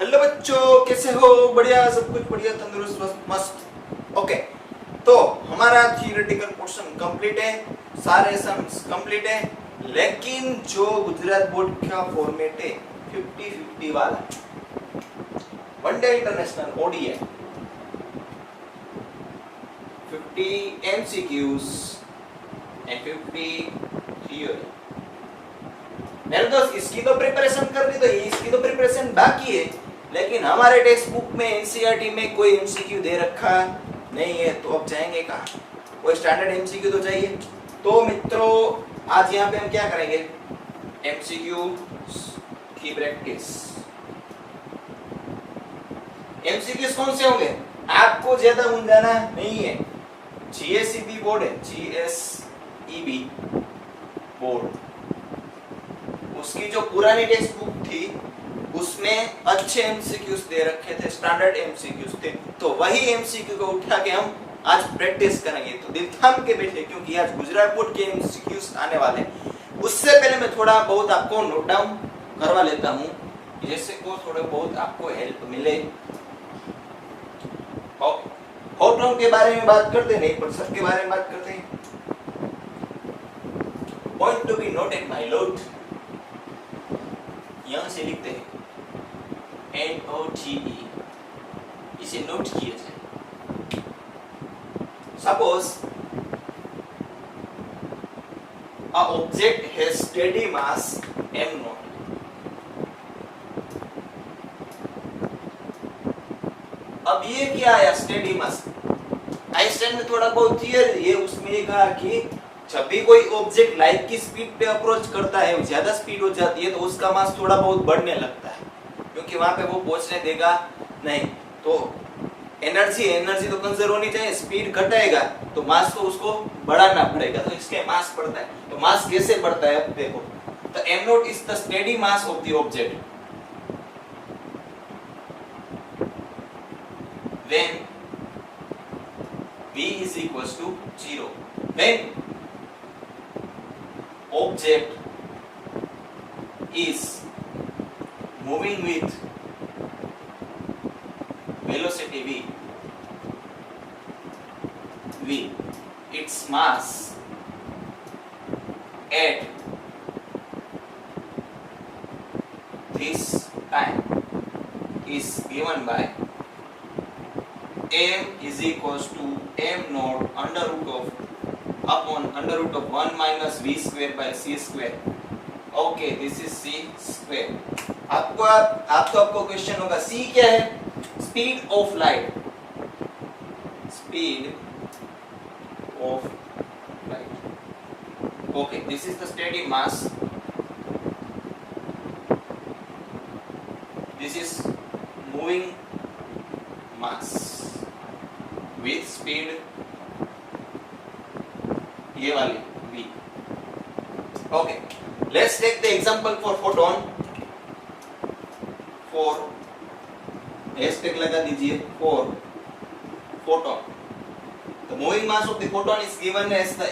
Hello बच्चों, कैसे हो? बढ़िया, सब कुछ बढ़िया, तंदुरुस्त, मस्त। ओके, तो हमारा थियोरेटिकल पोर्शन कंप्लीट है, सारे सम्स कंप्लीट है, लेकिन जो गुजरात बोर्ड का फॉर्मेट है 50-50 वाला, one day international ODI, 50 MCQs and 50 theory. मेरे दोस्त, इसकी तो प्रिपरेशन कर दी, तो इसकी तो प्रिपरेशन बाकी है, लेकिन हमारे टेक्स्ट बुक में एनसीईआरटी में कोई एमसीक्यू दे रखा नहीं है, तो अब जाएंगे कहाँ? कोई स्टैंडर्ड एमसीक्यू तो चाहिए। तो मित्रों, आज यहाँ पे हम क्या करेंगे? एमसीक्यू की प्रैक्टिस। एमसीक्यूज कौन से होंगे? आपको ज्यादा मुंजाना नहीं है। जीएसईबी बोर्ड है, जीएसईबी बोर्ड, उसकी जो पुरानी टेक्स्ट बुक थी उसमें अच्छे एमसीक्यूज दे रखे थे, स्टैंडर्ड एमसीक्यूज थे, तो वही एमसीक्यू को उठा के हम आज प्रैक्टिस करेंगे। तो दिल थाम के बैठे, क्योंकि आज गुजरात बोर्ड के एमसीक्यूज आने वाले। उससे पहले मैं थोड़ा बहुत आपको नोट डाउन करवा लेता हूँ, जैसे को थोड़ा बहुत आपको हेल्प मिले। फोटोन के बारे में बात करते नहीं, पर सब के बारे में बात करते हैं। Point to be noted my Lord, यहां से लिखते हैं NOTE, इसे नोट किया जाए। Suppose a object has steady mass m0, अब ये क्या है स्टेडी मास? आइंस्टाइन ने थोड़ा बहुत थियरी है, उसमें ये कहा कि जब भी कोई ऑब्जेक्ट लाइट की स्पीड पे अप्रोच करता है, ज्यादा स्पीड हो जाती है, तो उसका मास थोड़ा बहुत बढ़ने लगता है, क्योंकि वहां पे वो पहुंचने देगा नहीं। तो एनर्जी तो कंजर्व होनी चाहिए, स्पीड घटाएगा तो मास को उसको बढ़ाना पड़ेगा, तो इसके मास बढ़ता है। तो मास कैसे बढ़ता है? अब देखो, तो m0 is the steady mass of the object when v is equals to 0, when object is moving with velocity v, its mass at this time is given by m is equals to m naught under root of 1 minus v square by c square. Okay, this is c square. आपको question होगा c क्या है? Speed of light, speed of light. Okay, this is the steady mass, this is moving mass with speed, ये वाली v. Okay, let's take the example for photon. For hashtag लगा दीजिए for photon. The moving mass of the photon is given as the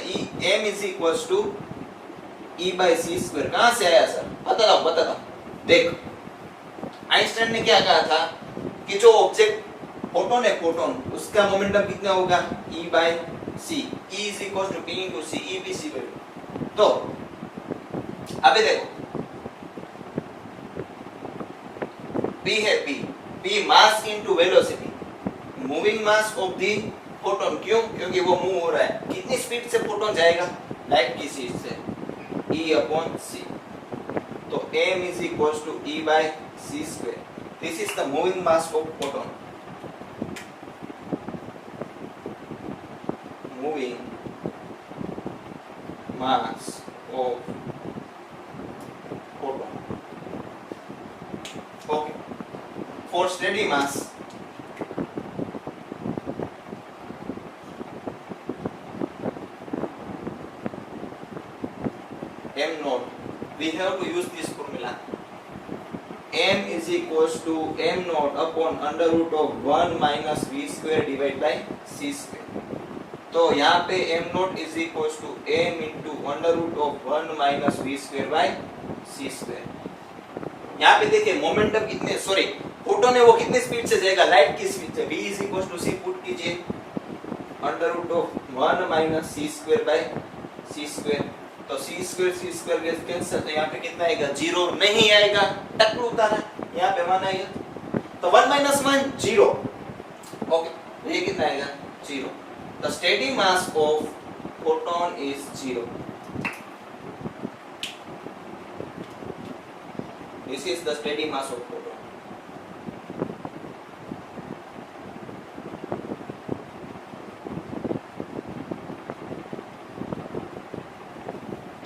m is equals to e by c square. कहाँ से आया sir? बता दो। देख, Einstein ने क्या कहा था कि जो ऑब्जेक्ट फोटोन है, फोटोन, उसका मोमेंटम कितना होगा? E by c, E is equals to P into C, E B C by। तो अबे देखो, P है, P mass into velocity, moving mass of the photon. क्यों? क्योंकि वो मूव हो रहा है। कितनी स्पीड से फोटोन जाएगा? लाइट की स्पीड से, E upon C। तो m is equals to E by C square. This is the moving mass of photon. Moving mass of photon. Okay. For steady mass, m naught, we have to use this formula. M is equals to m naught upon under root of 1 minus v square divided by c square. तो यहाँ पे m naught is equal to m into under root of 1 minus v square by c square. यहाँ पे देखिए momentum कितने, sorry photon है वो कितनी स्पीड से जाएगा, लाइट की स्पीड से। v is equal to c put कीजिए under root of 1 minus C square by C square, तो सी स्क्वायर कैंसिल, तो यहाँ पे कितना आएगा, 0 नहीं आएगा, टकलू उतारा, यहाँ पे 1 आएगा, तो 1 माइनस 1 0, ओके, तो ये कितना आएगा 0, the steady mass of photon is 0, this is the steady mass of photon.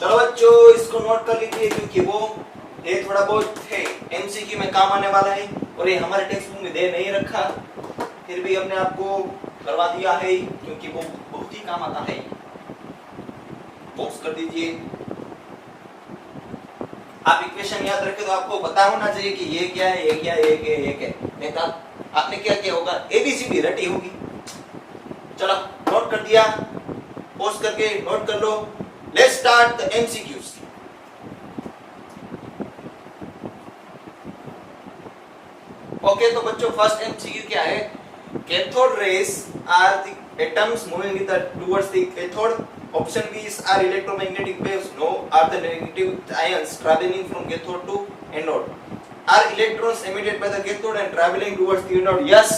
चलो बच्चों इसको नोट कर लीजिए, क्योंकि वो ये थोड़ा बहुत है एमसीक्यू में काम आने वाला है, और ये हमारे टेक्स्ट बुक में दे नहीं रखा, फिर भी हमने आपको करवा दिया है, क्योंकि वो बहुत ही काम आता है। बॉक्स कर दीजिए। आप इक्वेशन याद रखें तो आपको पता होना चाहिए कि ये क्या है, ये क्या है, ये क्या है, ये क्या है, नहीं तो आपने क्या किया होगा, एबीसीडी रटी होगी। चलो नोट कर दिया, पॉज करके नोट कर लो। Let's start the MCQs. Okay, तो बच्चों फर्स्ट MCQ क्या है? Cathode rays are the atoms moving with the towards the cathode. Option B is are electromagnetic waves. No, are the negative ions traveling from cathode to anode. Are electrons emitted by the cathode and traveling towards the anode? Yes,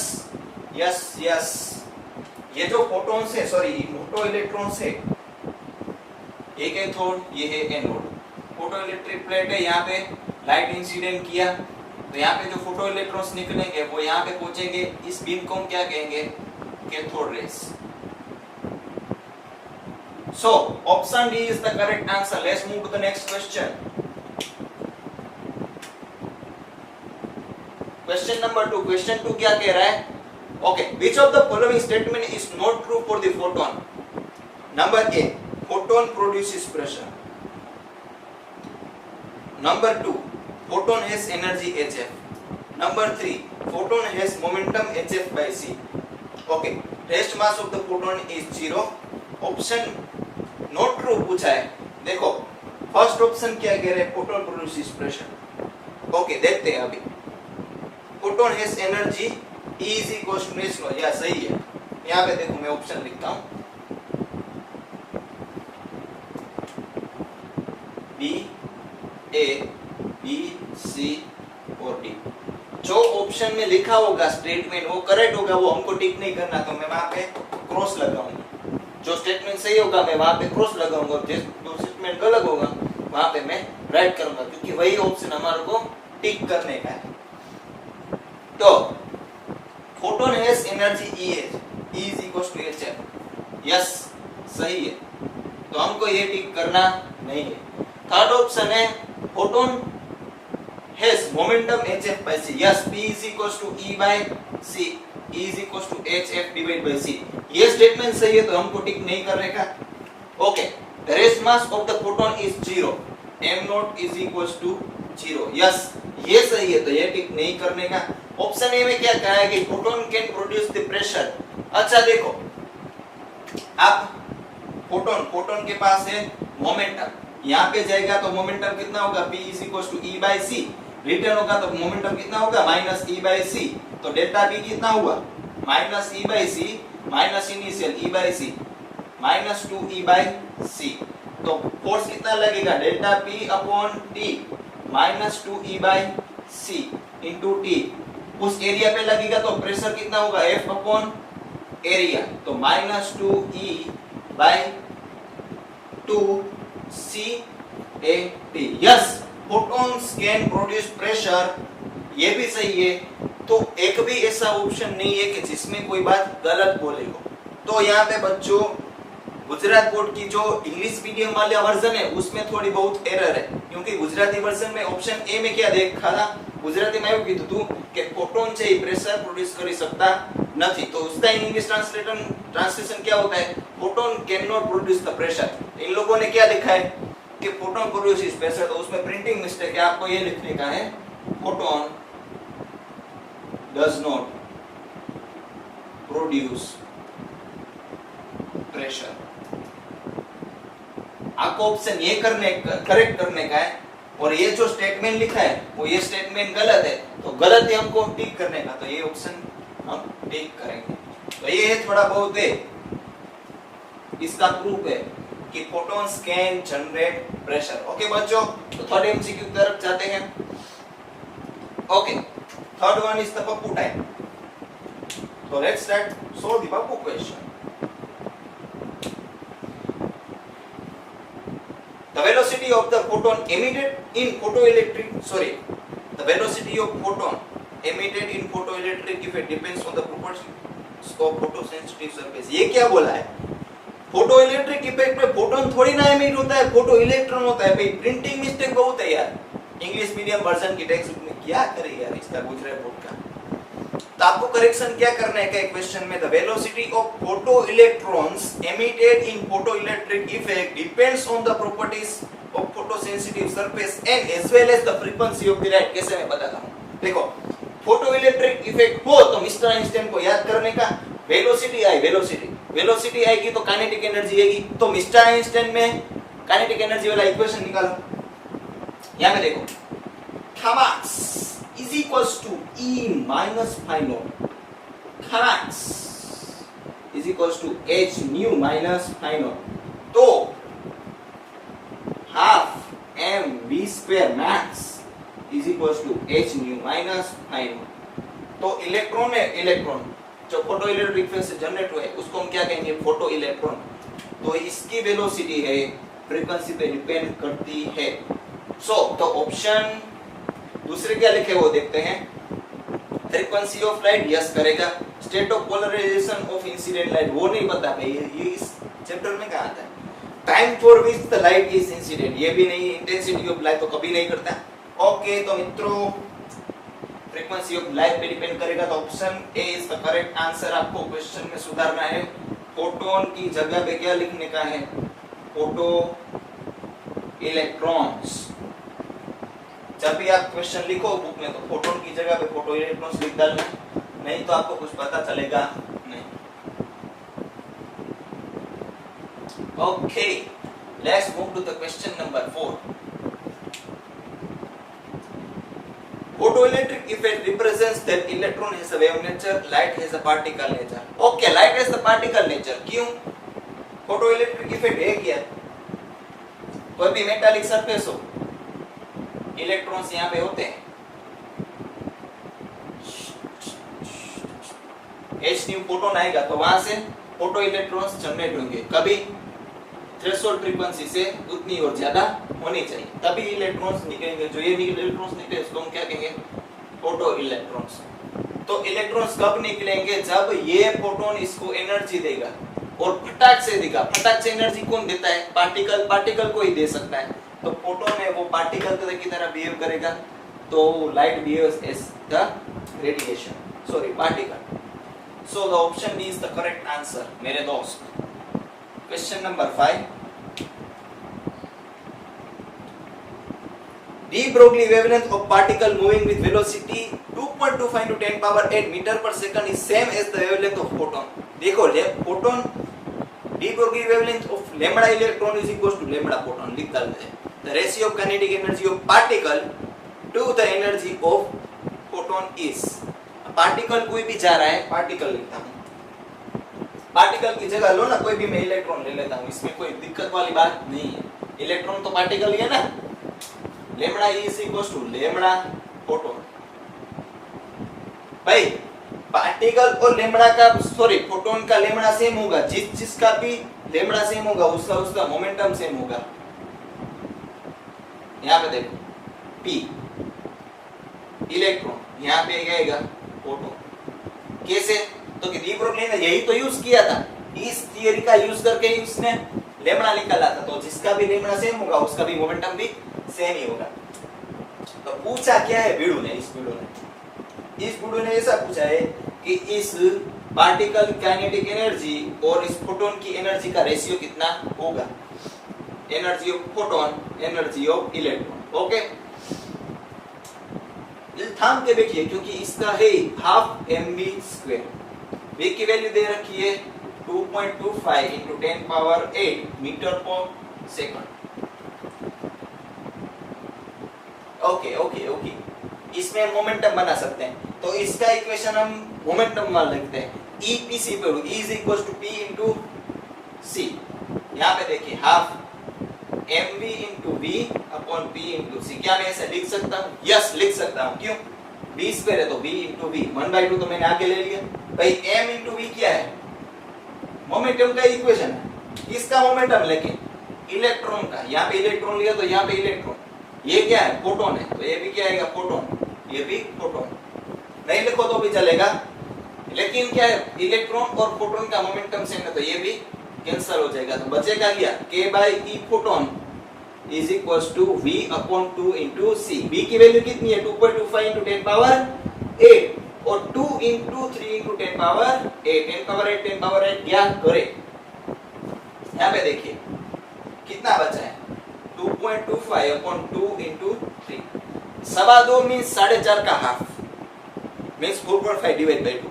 yes, yes. ये जो photons है, sorry, मोटो electrons है, ये cathode, ये है anode. Photo electric plate है, यहाँ पे लाइट इंसिडेंट किया, तो यहाँ पे जो फोटो इलेक्ट्रॉन्स निकलेंगे वो यहाँ पे पहुंचेंगे, इस बीम को हम क्या कहेंगे, cathode rays. So option D is the correct answer. Let's move to the next question. Question number 2। Question 2 क्या कह रहा है? Okay, which of the following statement is not true for the photon? Number A, photon produces pressure. Number 2, photon has energy hf. Number 3, photon has momentum hf by c. Okay, rest mass of the photon is 0. Option not true पूछा है। देखो first option क्या कह रहे हैं, photon produces pressure. Okay, देखते हैं अभी। photon has energy E is equals to h no, या सही है। यहाँ पे देखो मैं ऑप्शन लिखता हूँ, B, A, B, C और D। जो ऑप्शन में लिखा होगा स्टेटमेंट वो करेक्ट होगा, वो हमको टिक नहीं करना, तो मैं वहां पे क्रॉस लगाऊंगा। जो स्टेटमेंट सही होगा मैं वहां पे क्रॉस लगाऊंगा, जो स्टेटमेंट गलत होगा वहां पे मैं राइट करूंगा, क्योंकि वही ऑप्शन हमारे को टिक करने का है। तो photon has energy E is equal to hf। Yes, सही है, तो हमको ये टिक करना नहीं है। थर्ड ऑप्शन है photon has momentum hf by c। Yes, p is equals to e by c, e is equals to hf divided by c। ये स्टेटमेंट सही है, तो हमको टिक नहीं करने का। Okay, the rest mass of the photon is 0, m naught is equals to 0। Yes, ये सही है, तो ये टिक नहीं करने का। ऑप्शन ए में क्या कहा है कि photon can produce the pressure. अच्छा देखो, आप फोटोन के पास है मोमेंटम, यहाँ पे जाएगा तो मोमेंटम कितना होगा, P is equal to E by C। Return होगा तो मोमेंटम कितना होगा, माइनस E बाई C। तो डेल्टा P कितना हुआ, minus E by C minus initial E by C minus 2E by C। तो फोर्स कितना लगेगा, delta P upon T minus 2E by C into T। उस area पे लगेगा तो प्रेशर कितना होगा, F अपॉन एरिया, तो minus 2E by 2CAT। Yes, photons can produce pressure, ये भी सही है। तो एक भी ऐसा ऑप्शन नहीं है कि जिसमें कोई बात गलत बोले हो। तो यहाँ पे बच्चों गुजरात बोर्ड की जो इंग्लिश मीडियम वाला वर्जन है उसमें थोड़ी बहुत एरर है, क्योंकि गुजराती वर्जन में ऑप्शन ए में क्या देखा था, गुजराती में એવું કીધું હતું કે ફોટોન છે એ પ્રેશર પ્રોડ્યુસ કરી શકતા નથી। તો उसका इंग्लिश ट्रांसलेशन क्या होता है, photon can not produce the pressure. इन लोगों ने क्या लिखा है कि फोटोन प्रोड्यूसेस प्रेशर, तो उसमें प्रिंटिंग मिस्टेक है, आपको ये लिखने का है photon does not produce pressure. आपको ऑप्शन ये करेक्ट करने का है, और ये जो स्टेटमेंट लिखा है वो ये स्टेटमेंट गलत है, तो गलत है हमको टिक करने का, तो ये ऑप्शन हम टिक करेंगे। तो ये है थोड़ा बहुत है, इसका प्रूफ है कि photons can generate pressure. Okay बच्चों, तो थर्ड एमसीक्यू की तरफ जाते हैं। Okay, third one is the Pappu type. So let's start solve the Pappu question. The velocity of the photon emitted in velocity of photon emitted in photoelectric effect depends on the properties of photosensitive surface. ये क्या बोला है? Photo electric effect में photon थोड़ी ना emit होता है, photo electron होता है। भाई प्रिंटिंग मिस्टेक बहुत है यार, इंग्लिश मीडियम वर्जन की टेक्स्ट बुक में क्या करे यार इसका गुजरात बोर्ड का। तो आपको करेक्शन क्या करना है क्या क्वेश्चन में, the velocity of photo electrons emitted in photoelectric effect depends on the properties of photosensitive surface and as well as the frequency of the light. कैसे मैं बताता हूं, देखो फोटोइलेक्ट्रिक इफेक्ट हो तो मिस्टर आइंस्टाइन को याद करने का, वेलोसिटी आई, वेलोसिटी आएगी तो काइनेटिक एनर्जी आएगी, तो मिस्टर आइंस्टाइन में काइनेटिक एनर्जी वाला इक्वेशन निकालो। यहां पे देखो, Thomas is equals to E minus phi naught. Max is equals to H nu minus phi naught. तो half m v square max is equals to H nu minus phi naught. तो electron है, electron जो photo electric effect से generate हुआ है उसको हम क्या कहेंगे, फोटो इलेक्ट्रॉन। तो इसकी वेलोसिटी है फ्रीक्वेंसी पे डिपेंड करती है। तो ऑप्शन दूसरे क्या लिखे वो देखते हैं, फ्रीक्वेंसी ऑफ लाइट यस करेगा, state of polarisation of incident light वो नहीं पता भाई, ये इस चैप्टर में कहां आता है, time for which the light is incident ये भी नहीं, इंटेंसिटी ऑफ लाइट तो कभी नहीं करता। ओके, तो मित्रों फ्रीक्वेंसी ऑफ लाइट पे डिपेंड करेगा, तो option A is the correct answer. आपको क्वेश्चन में सुधारना है, फोटोन की जगह पे क्या लिखने का है, फोटो इलेक्ट्रॉन्स। जब भी आप क्वेश्चन लिखो बुक में तो फोटोन की जगह पे फोटो इलेक्ट्रॉन्स लिख डालना, नहीं तो आपको कुछ पता चलेगा नहीं। Okay, let's move to the question number 4। Photoelectric effect represents that electron has a wave nature, light has a particle nature. Okay, light has the particle nature. क्यों? Photoelectric effect है क्या? कोई भी मेटालिक सरफेस हो, electrons यहाँ पे होते हैं, H न्यू फोटोन आएगा तो वहां से फोटो इलेक्ट्रॉन्स जनरेट होंगे, कभी थ्रेशोल्ड फ्रीक्वेंसी से उतनी और ज्यादा होनी चाहिए, तभी इलेक्ट्रॉन्स निकलेंगे। जो ये इलेक्ट्रॉन्स निकले इसको हम क्या कहेंगे, फोटो इलेक्ट्रॉन्स। तो इलेक्ट्रॉन्स कब निकलेंगे, जब ये फोटोन इसको एनर्जी देगा और फटाक से देगा। फटाक से एनर्जी कौन देता है, पार्टिकल, पार्टिकल को ही दे सकता है। तो फोटोन है वो पार्टिकल की तरह बिहेव करेगा, तो light behaves as the radiation, sorry particle. So the option D is the correct answer मेरे दोस्त। Question number 5, de Broglie wavelength of particle moving with velocity 2.25 into 10 power 8 meter per second is same as the wavelength of photon. देखो photon de Broglie wavelength of lambda electron is equals to lambda photon लिख डालते हैं। The ratio of kinetic energy of particle to the energy of photon is, particle कोई भी जा रहा है, particle लिखता हूँ, पार्टिकल की जगह लो ना कोई भी, मैं इलेक्ट्रॉन ले लेता हूँ, इसमें कोई दिक्कत वाली बात नहीं है। इलेक्ट्रॉन तो पार्टिकल ही है ना, lambda is equals to lambda photon. भाई पार्टिकल और लेमड़ा का, सॉरी फोटोन का लेमड़ा सेम होगा, जिसका भी लेमड़ा सेम होगा उसका मोमेंटम सेम होगा। यहाँ पे देखो P इलेक्ट्रॉन, यहाँ पे आएगा फोटोन। कैसे, तो कि डी ब्रोगली ने यही तो यूज किया था, इस थियरी का यूज करके ही उसने लेमड़ा निकाला था। तो जिसका भी लेमड़ा सेम होगा उसका भी मोमेंटम भी सेम ही होगा। तो पूछा क्या है वीडू ने, इस वीडू ने ऐसा पूछा है कि इस पार्टिकल काइनेटिक एनर्जी और इस फोटोन की एनर्जी का रेशियो कितना होगा, energy of photon, energy of electron. Okay, थाम के देखिए क्योंकि इसका है हाफ mv स्क्वायर, v की वैल्यू दे रखी है 2.25 into 10 power 8 मीटर पर सेकंड। ओके ओके ओके, इसमें मोमेंटम बना सकते हैं। तो इसका इक्वेशन हम मोमेंटम में लिखते हैं, E P C पे E is equals to P into C। यहाँ पे देखिए half mv into v upon p into c। क्या मैं ऐसे लिख सकता हूँ? यस लिख सकता हूँ। क्यों? v स्क्वायर है तो v into v, 1/2 तो मैंने आगे ले लिया। भाई m into v क्या है? मोमेंटम का इक्वेशन है। किसका मोमेंटम लेके? इलेक्ट्रॉन का। यहाँ पे इलेक्ट्रॉन लिया तो यहाँ पे इलेक्ट्रॉन, ये क्या है? फोटोन है, तो ये भी क्या आएगा? फोटोन, ये भी फोटोन। नहीं लिखो तो भी चलेगा, लेकिन क्या है? इलेक्ट्रॉन और फोटोन का मोमेंटम सेम है तो ये भी कैंसिल हो जाएगा। तो बचेगा क्या? k by e photon is equals to v upon 2 into c। v की वैल्यू कितनी है? 2.25 into 10 power 8 और 2 into 3 into 10 power 8। 10 power 8 10 power 8 क्या करे? यहाँ पे देखिए कितना बचा है? 2.25 upon 2 into 3, 2.25 means 4.5 का half, means 4.5 divided by 2।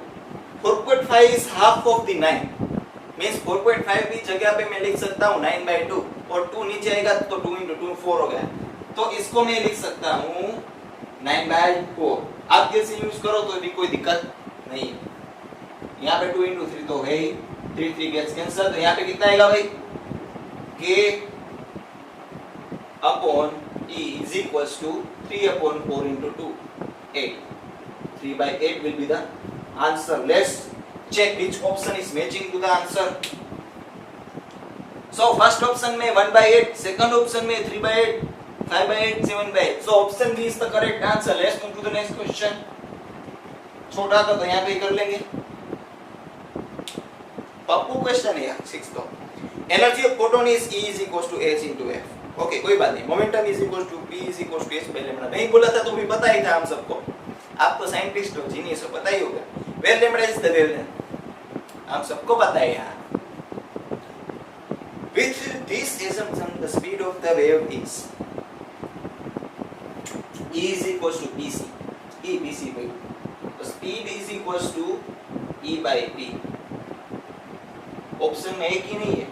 4.5 is half of the 9, means 4.5 की जगह पे मैं लिख सकता हूँ 9/2 और 2 नीचे आएगा तो 2 into 2 4 हो गया। तो इसको मैं लिख सकता हूँ 9/4। आप कैसे यूज करो तो भी कोई दिक्कत नहीं है। यहाँ पे 2 into 3 तो है ही, 3 gets cancel, तो यहाँ पे कितना आएगा भाई? k upon e is equals to 3 upon 4 into 2, 8। 3/8 will be the answer। Let's check which option is matching to the answer। So first option में 1/8, second option में 3/8, 5/8, 7/8। So option B is the correct answer। Let's move to the next question। छोटा का तो यहाँ पे ही कर लेंगे, Pappu question है यार 6 तो। Energy of photon is E is equals to h into f। Okay कोई बात नहीं। Momentum is equals to p is equals to h पहले मैंने नहीं बोला था तो भी पता ही था हम सबको। आप तो साइंटिस्ट हो, जीनियस हो, पता ही होगा। Where lambda is the wavelength, हम सबको पता है यार। With this assumption the speed of the wave is E is equals to pc, E pc by 2। तो speed is equals to E by p। Option में एक ही नहीं है।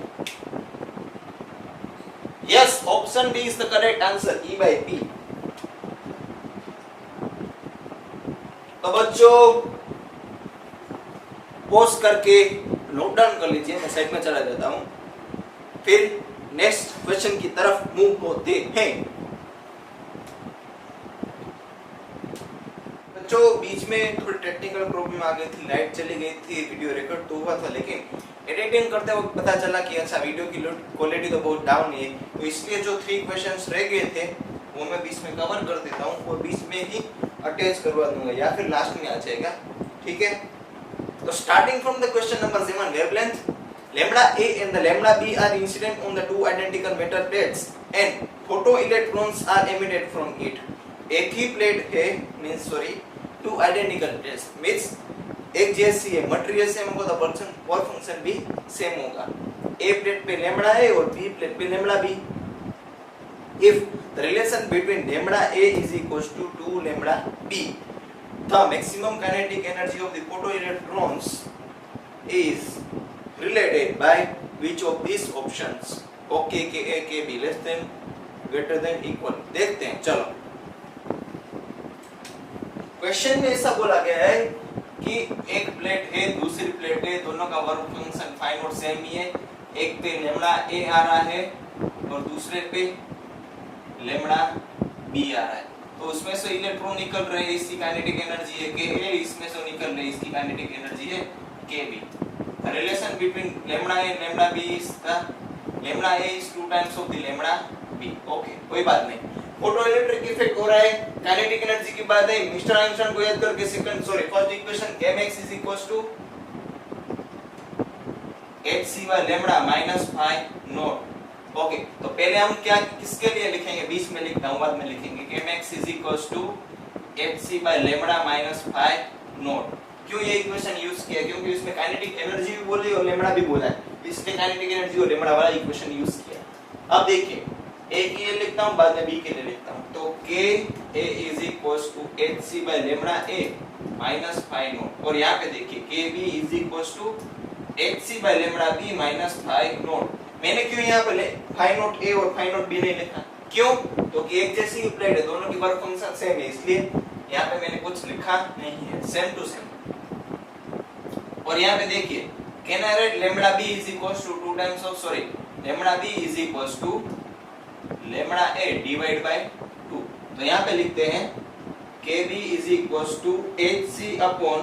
Yes option B is the correct answer, E by p। तो बच्चों pause करके note down कर लीजिए, मैं साइड में चला जाता हूं, फिर नेक्स्ट क्वेश्चन की तरफ मूव होते हैं। बच्चों बीच में थोड़ी टेक्निकल प्रॉब्लम आ गई थी, लाइट चली गई थी, वीडियो रिकॉर्ड तो हुआ था, लेकिन एडिटिंग करते वक्त पता चला कि अच्छा वीडियो की क्वालिटी तो बहुत डाउन है। तो इसलिए जो 3 क्वेश्चंस रह गए थे वो मैं बीच में कवर कर देता हूं और बीच में ही अटैच करवा दूंगा या फिर लास्ट में आ जाएगा, ठीक है। तो starting from the question number 7, wavelength lambda A and the lambda B are incident on the two identical metal plates and photoelectrons are emitted from it। एक ही प्लेट है means sorry two identical plates means एक जैसी है, material same होगा तो work function भी same होगा। A plate पे लैम्बडा है और B प्लेट पे lambda B। If the relation between lambda A is equals to 2 lambda B, the maximum kinetic energy of the photoelectrons is related by which of these options? OK के A के B less than greater than equal। देखते हैं चलो। Question में ऐसा बोला गया है कि एक प्लेट है दूसरी प्लेट है, दोनों का वर्क फंक्शन फाइन और सेम ही है। एक पे लैम्बडा A आ रहा है और दूसरे पे लैम्बडा B आ रहा है, तो उसमें से इलेक्ट्रॉन निकल रहे हैं, इसकी काइनेटिक एनर्जी है Ka, इसमें से निकल रहे इसकी काइनेटिक एनर्जी है Kb। Relation between lambda A and lambda B is the lambda A is 2 times of the lambda B। Okay कोई बात नहीं। फोटो इलेक्ट्रिक इफेक्ट हो रहा है, काइनेटिक एनर्जी की बात है। मिस्टर आइंस्टाइन को याद करके second sorry first equation mx is equals to hc by lambda minus phi naught। Okay तो पहले हम क्या किसके लिए लिखेंगे, बीच में लिखता हूं बाद में लिखेंगे कि mx is equals to hc by lambda minus phi naught। क्यों ये इक्वेशन यूज किया? क्योंकि इसमें काइनेटिक एनर्जी भी बोली और लैम्बडा भी बोला है, इसलिए काइनेटिक एनर्जी और लैम्बडा वाला इक्वेशन यूज किया। अब देखिए a के लिए लिखता हूं बाद में b के लिए लिखता हूं, तो k a is equals to hc by lambda a minus phi naught। और यहाँ पे देखिए kb is equals to hc by lambda b minus phi naught। मैंने क्यों यहाँ पे phi naught a और phi naught b नहीं लिखा? क्यों? तो कि एक जैसी ही प्लेट है, दोनों की वर्क फंक्शन सेम है, इसलिए यहाँ पे मैंने कुछ लिखा नहीं है, सेम टू सेम। और यहाँ पे देखिए, can I write lambda B is equals to 2 times of lambda B is equals to lambda A divide by 2। तो यहाँ पे लिखते हैं kb is equals to hc upon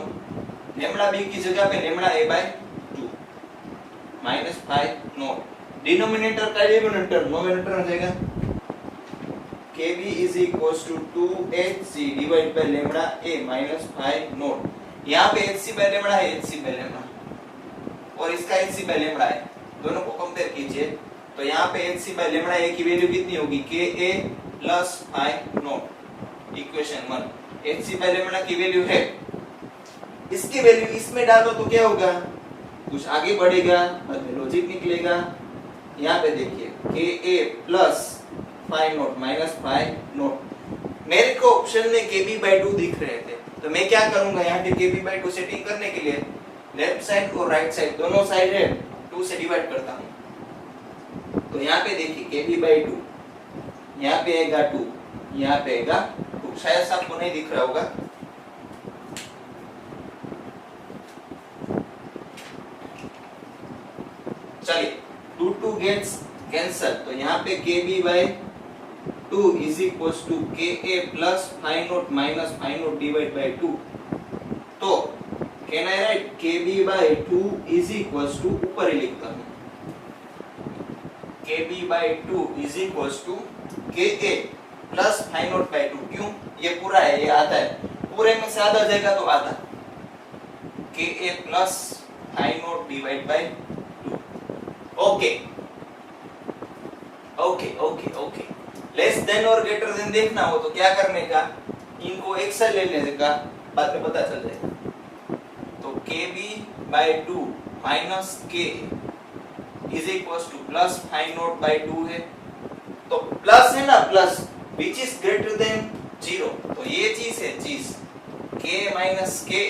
lambda B की जगह पे lambda A by 2 minus 5 naught. Denominator का denominator numerator हो जाएगा kb is equals to 2hc divide by lambda A minus 5 naught. यहाँ पे hc बाय लैम्बडा है, hc बाय लैम्बडा, और इसका hc बाय लैम्बडा है, दोनों को कंपेयर कीजिए। तो यहाँ पे hc बाय लैम्बडा ए की वैल्यू कितनी होगी? ka plus 5 naught. Equation 1 hc by lambda की वैल्यू है, इसकी वैल्यू इसमें डालो तो क्या होगा? कुछ आगे बढ़ेगा, बाद में लॉजिक निकलेगा। यहाँ पे देखिए ka plus 5 naught minus 5 not. मेरे को ऑप्शन में kb बाय 2 दिख रहे थे, तो मैं क्या करूंगा, यहाँ पे kb बाय 2 सेटिंग करने के लिए लेफ्ट साइड और राइट साइड दोनों साइड है 2 से डिवाइड करता हूँ। तो यहाँ पे देखिए kb बाय 2, यहाँ पे आएगा 2, यहाँ पे आएगा 2, शायद आपको नहीं दिख रहा होगा। चलिए 2 गेट्स कैंसल, तो यहाँ पे kb by 2 is equals to ka plus 5 naught minus 5 naught divide by 2। तो can I write kb by 2 is equals to, ऊपर ही लिखता हूँ, kb by 2 is equals to ka plus 5 naught by 2। क्यों? ये पूरा है, ये आधा है, पूरे में से आधा जाएगा तो आधा, ka plus 5 naught divide by 2। Okay okay okay okay. Less than और ग्रेटर देन देखना हो तो क्या करने का, इनको एक साथ ले लेने का, बाद में पता चल जाएगा। तो kb by 2 minus k is equals to plus 5 naught by 2 है, तो प्लस है ना, plus which is greater than 0, तो ये चीज है चीज, k minus k,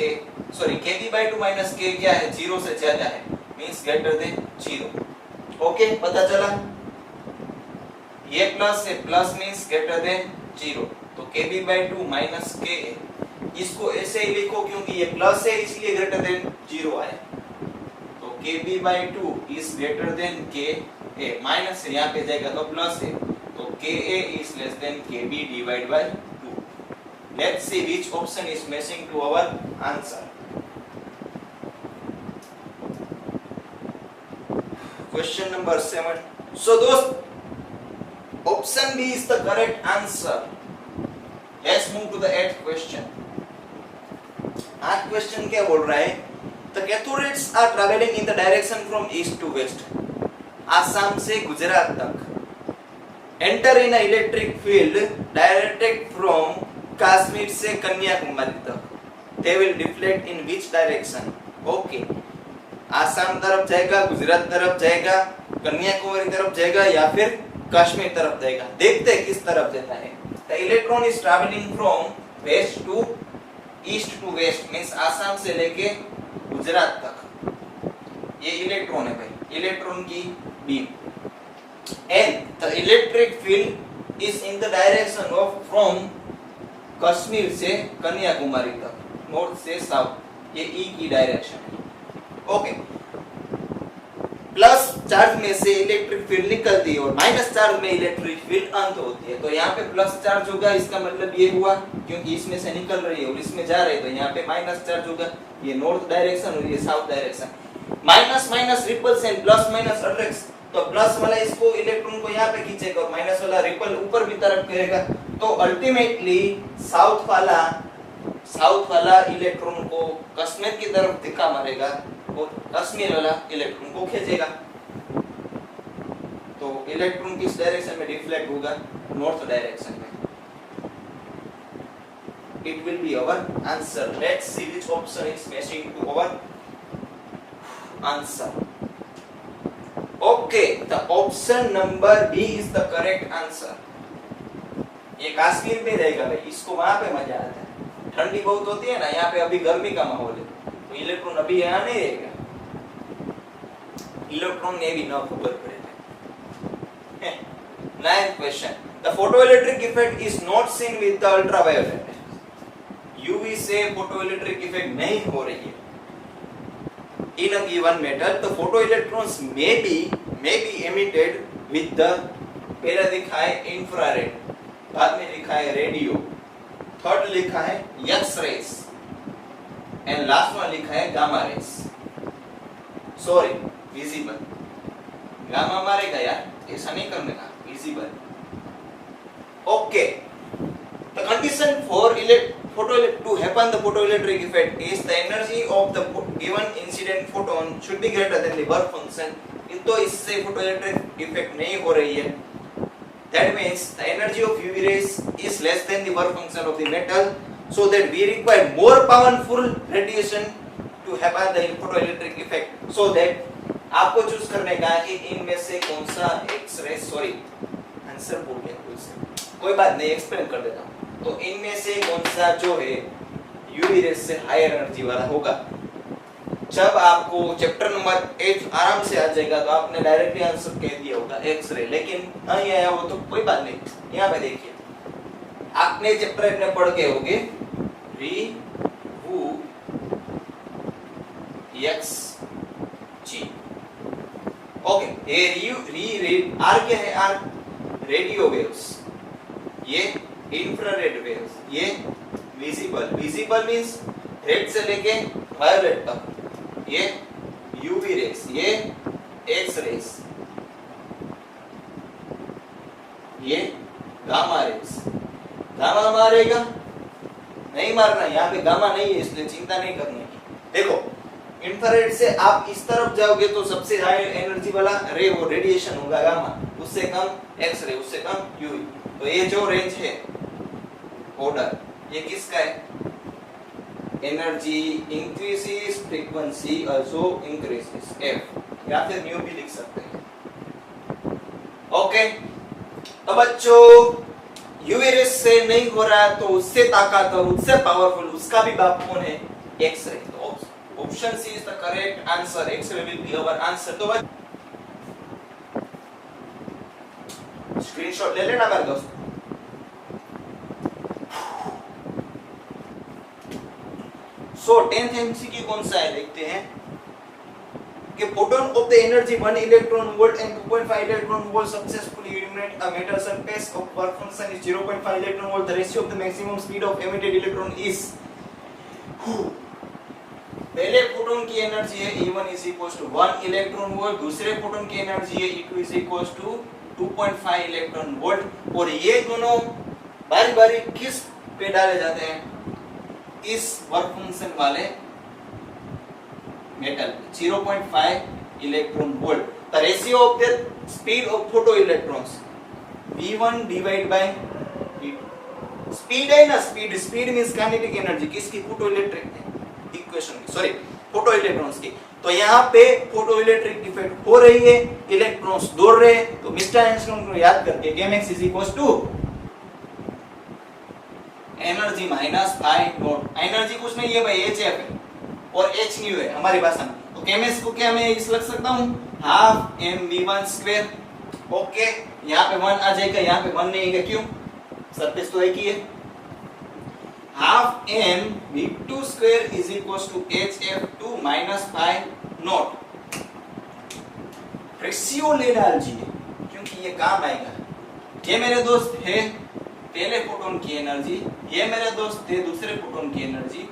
sorry kb by 2 minus k क्या है, 0 से ज्यादा है, मींस ग्रेटर देन 0। ओके, पता चला? ये प्लस है, प्लस मींस ग्रेटर देन 0, तो kb बाय 2 माइनस k, इसको ऐसे ही लिखो क्योंकि ये प्लस है इसलिए ग्रेटर देन 0 आया। तो kb by 2 is greater than ka, minus है यहाँ पे जाएगा तो प्लस है, तो ka is less than kb divide by 2। Let's see which option is matching to our answer. Question number 7। So दोस्त, option B is the correct answer. Let's move to the 8th question. 8th question क्या बोल रहा है? The cathodes are travelling in the direction from east to waste, Assam से गुजरात तक। Enter in a electric field directed from Kashmir से कन्याकुमारी तक। They will deflect in which direction? Okay, Assam तरफ जाएगा, गुजरात तरफ जाएगा, कन्याकुमारी तरफ जाएगा या फिर कश्मीर तरफ जाएगा। देखते हैं किस तरफ जाता है। The electron is travelling from west to east to west, means Assam से लेके गुजरात तक। ये इलेक्ट्रॉन है भाई, इलेक्ट्रॉन की beam. And the electric field is in the direction of from Kashmir से कन्याकुमारी तक, नॉर्थ से साउथ, ये ई की डायरेक्शन है। ओके, प्लस चार्ज में से इलेक्ट्रिक फील्ड निकलती है और माइनस चार्ज में इलेक्ट्रिक फील्ड अंत होती है। तो यहाँ पे प्लस चार्ज होगा, इसका मतलब ये हुआ क्योंकि इसमें से निकल रही है और इसमें जा रही है, तो यहाँ पे माइनस चार्ज होगा। ये नॉर्थ डायरेक्शन और ये south direction. Minus minus repels and plus minus attracts, तो प्लस वाला इसको इलेक्ट्रॉन को यहाँ पे खींचेगा और माइनस वाला रिपल ऊपर भी तरफ करेगा। तो अल्टीमेटली साउथ वाला इलेक्ट्रॉन को कश्मीर की तरफ धक्का मारेगा और कश्मीर वाला इलेक्ट्रॉन को खींचेगा। तो इलेक्ट्रॉन किस डायरेक्शन में डिफ्लेक्ट होगा? नॉर्थ डायरेक्शन में। It will be our answer. Let's see which option is matching to our answer. Okay, the option number B is the correct answer. ये कश्मीर में रहेगा भाई, इसको वहां पे मजा आता है। ठंडी बहुत होती है ना, यहाँ पे अभी गर्मी का माहौल है, तो इलेक्ट्रॉन अभी यहाँ नहीं रहेगा। इलेक्ट्रॉन ने भी ना खबर पड़ेगा। 9th question. The photoelectric effect is not seen with the ultraviolet. UV से photoelectric effect नहीं हो रही है. In a given metal, the photoelectrons may be emitted with the पहला लिखा है infrared, बाद में लिखा है रेडियो, थर्ड लिखा है एक्स रेस एंड लास्ट में लिखा है gamma rays. Sorry, visible. Gamma मारेगा यार, ऐसा नहीं करने का. Visible. Okay. The condition for to happen the photoelectric effect is the energy of the given incident photon should be greater than the work function. तो इससे photoelectric effect नहीं हो रही है. That means the energy of UV rays is less than the work function of the metal, so that we require more powerful radiation to happen the photoelectric effect. So that आपको choose करने का है कि इनमें से कौन सा x-ray, sorry answer बोल गया कोई बात नहीं, एक्सप्लेन कर देता हूँ. तो इनमें से कौन सा जो है यूवी रेस से हायर एनर्जी वाला होगा. जब आपको चैप्टर नंबर 8 आराम से आ जाएगा तो आपने डायरेक्टली आंसर कह दिया होगा एक्स-रे, लेकिन नहीं आया वो तो कोई बात नहीं. यहाँ पे देखिए, आपने चैप्टर 8 में पढ़ के होगे री वू एक्स जी. ओके, ये आर क्या है? आर रेडियो वेव्स, ये इंफ्रारेड वेव्स, ये विजिबल. विजिबल मींस रेड से लेके वायलेट तक, ये यूवी रेस, ये एक्स रेस, ये गामा रेस. गामा मारेगा? नहीं मारना, यहाँ पे गामा नहीं है इसलिए चिंता नहीं करनी. देखो, इंफ्रारेड से आप इस तरफ जाओगे तो सबसे हाई एनर्जी वाला रे वो रेडिएशन होगा गामा, उससे कम एक्स रे, उससे कम यूवी. तो ये जो रेंज है ऑर्डर, ये किसका है? Energy increases, frequency also increases, F या फिर न्यू भी लिख सकते हैं. ओके, तो बच्चों यूवी रेस से नहीं हो रहा है तो उससे ताकतवर, उससे पावरफुल, उसका भी बाप कौन है? X ray. तो option C is the correct answer. X ray will be our answer. तो स्क्रीनशॉट ले लेना मेरे दोस्त. सो 10th एमसीक्यू कौन सा है देखते हैं कि photon of the energy 1 electron volt and 2.5 electron volt successfully illuminate a metal surface of work function is 0.5 electron volt. The ratio of the maximum speed of emitted electron is पहले photon की energy है E1 is equals to 1 electron volt, दूसरे photon की energy है E2 is equals to 2.5 electron volt. और ये दोनों बारी-बारी किस पे डाले जाते हैं? इस वर्क फंक्शन वाले metal 0.5 electron volt. The ratio of the speed of photo electrons V1 divide by V2. Speed है ना, स्पीड मींस काइनेटिक एनर्जी किसकी? फोटो इलेक्ट्रिक इक्वेशन की, सॉरी फोटो इलेक्ट्रॉन्स की. तो यहाँ पे फोटो इलेक्ट्रिक इफेक्ट हो रही है, इलेक्ट्रॉन्स दौड़ रहे हैं. तो मिस्टर आइंस्टाइन को याद करके kmx is equals to energy minus five naught. Energy कुछ नहीं है भाई, hf है और h न्यू है हमारी भाषा में. तो kms को क्या मैं इस लग सकता हूँ हाफ mv1 स्क्वायर. ओके, यहाँ पे 1 आ जाएगा, यहाँ पे 1 नहीं है, क्यों? सरफेस तो एक ही है. Half m v2 square is equals to hf2 minus 5 naught. Ratio ले डालिए क्योंकि ये काम आएगा. ये मेरे दोस्त है पहले फोटोन की एनर्जी, ये मेरे दोस्त थे दूसरे फोटोन की एनर्जी,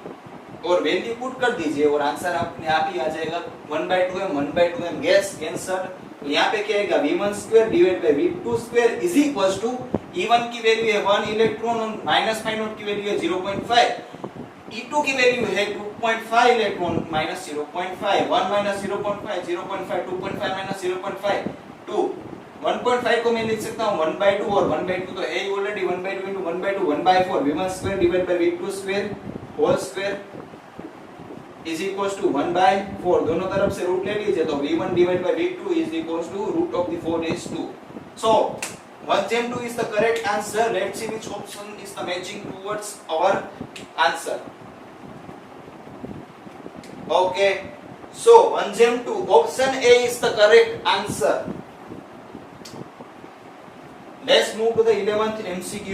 और वैल्यू पुट कर दीजिए और आंसर अपने आप ही आ जाएगा. 1/2m 1/2m gas cancer. तो यहाँ पे क्या आएगा? v1 square divide by v2 square is equals to E1 की वैल्यू है 1 इलेक्ट्रॉन और माइनस 5 नॉट की वैल्यू है 0.5. E2 की वैल्यू है 2.5 इलेक्ट्रॉन माइनस 0.5. 1 minus 0.5 0.5 2.5 minus 0.5 2. 1.5 को मैं लिख सकता हूँ 1/2 और 1/2 तो है ही already. 1/2 into 1/2 1/4 v1 square divide by v2 square whole square is equals to 1/4. दोनों तरफ से रूट ले लीजिए तो v1 divide by v2 is equals to root of the 4 is 2. So 1/2 is the correct answer. Let's see which option is the matching towards our answer. Okay, so 1/2 option A is the correct answer. Let's move to the 11th MCQ.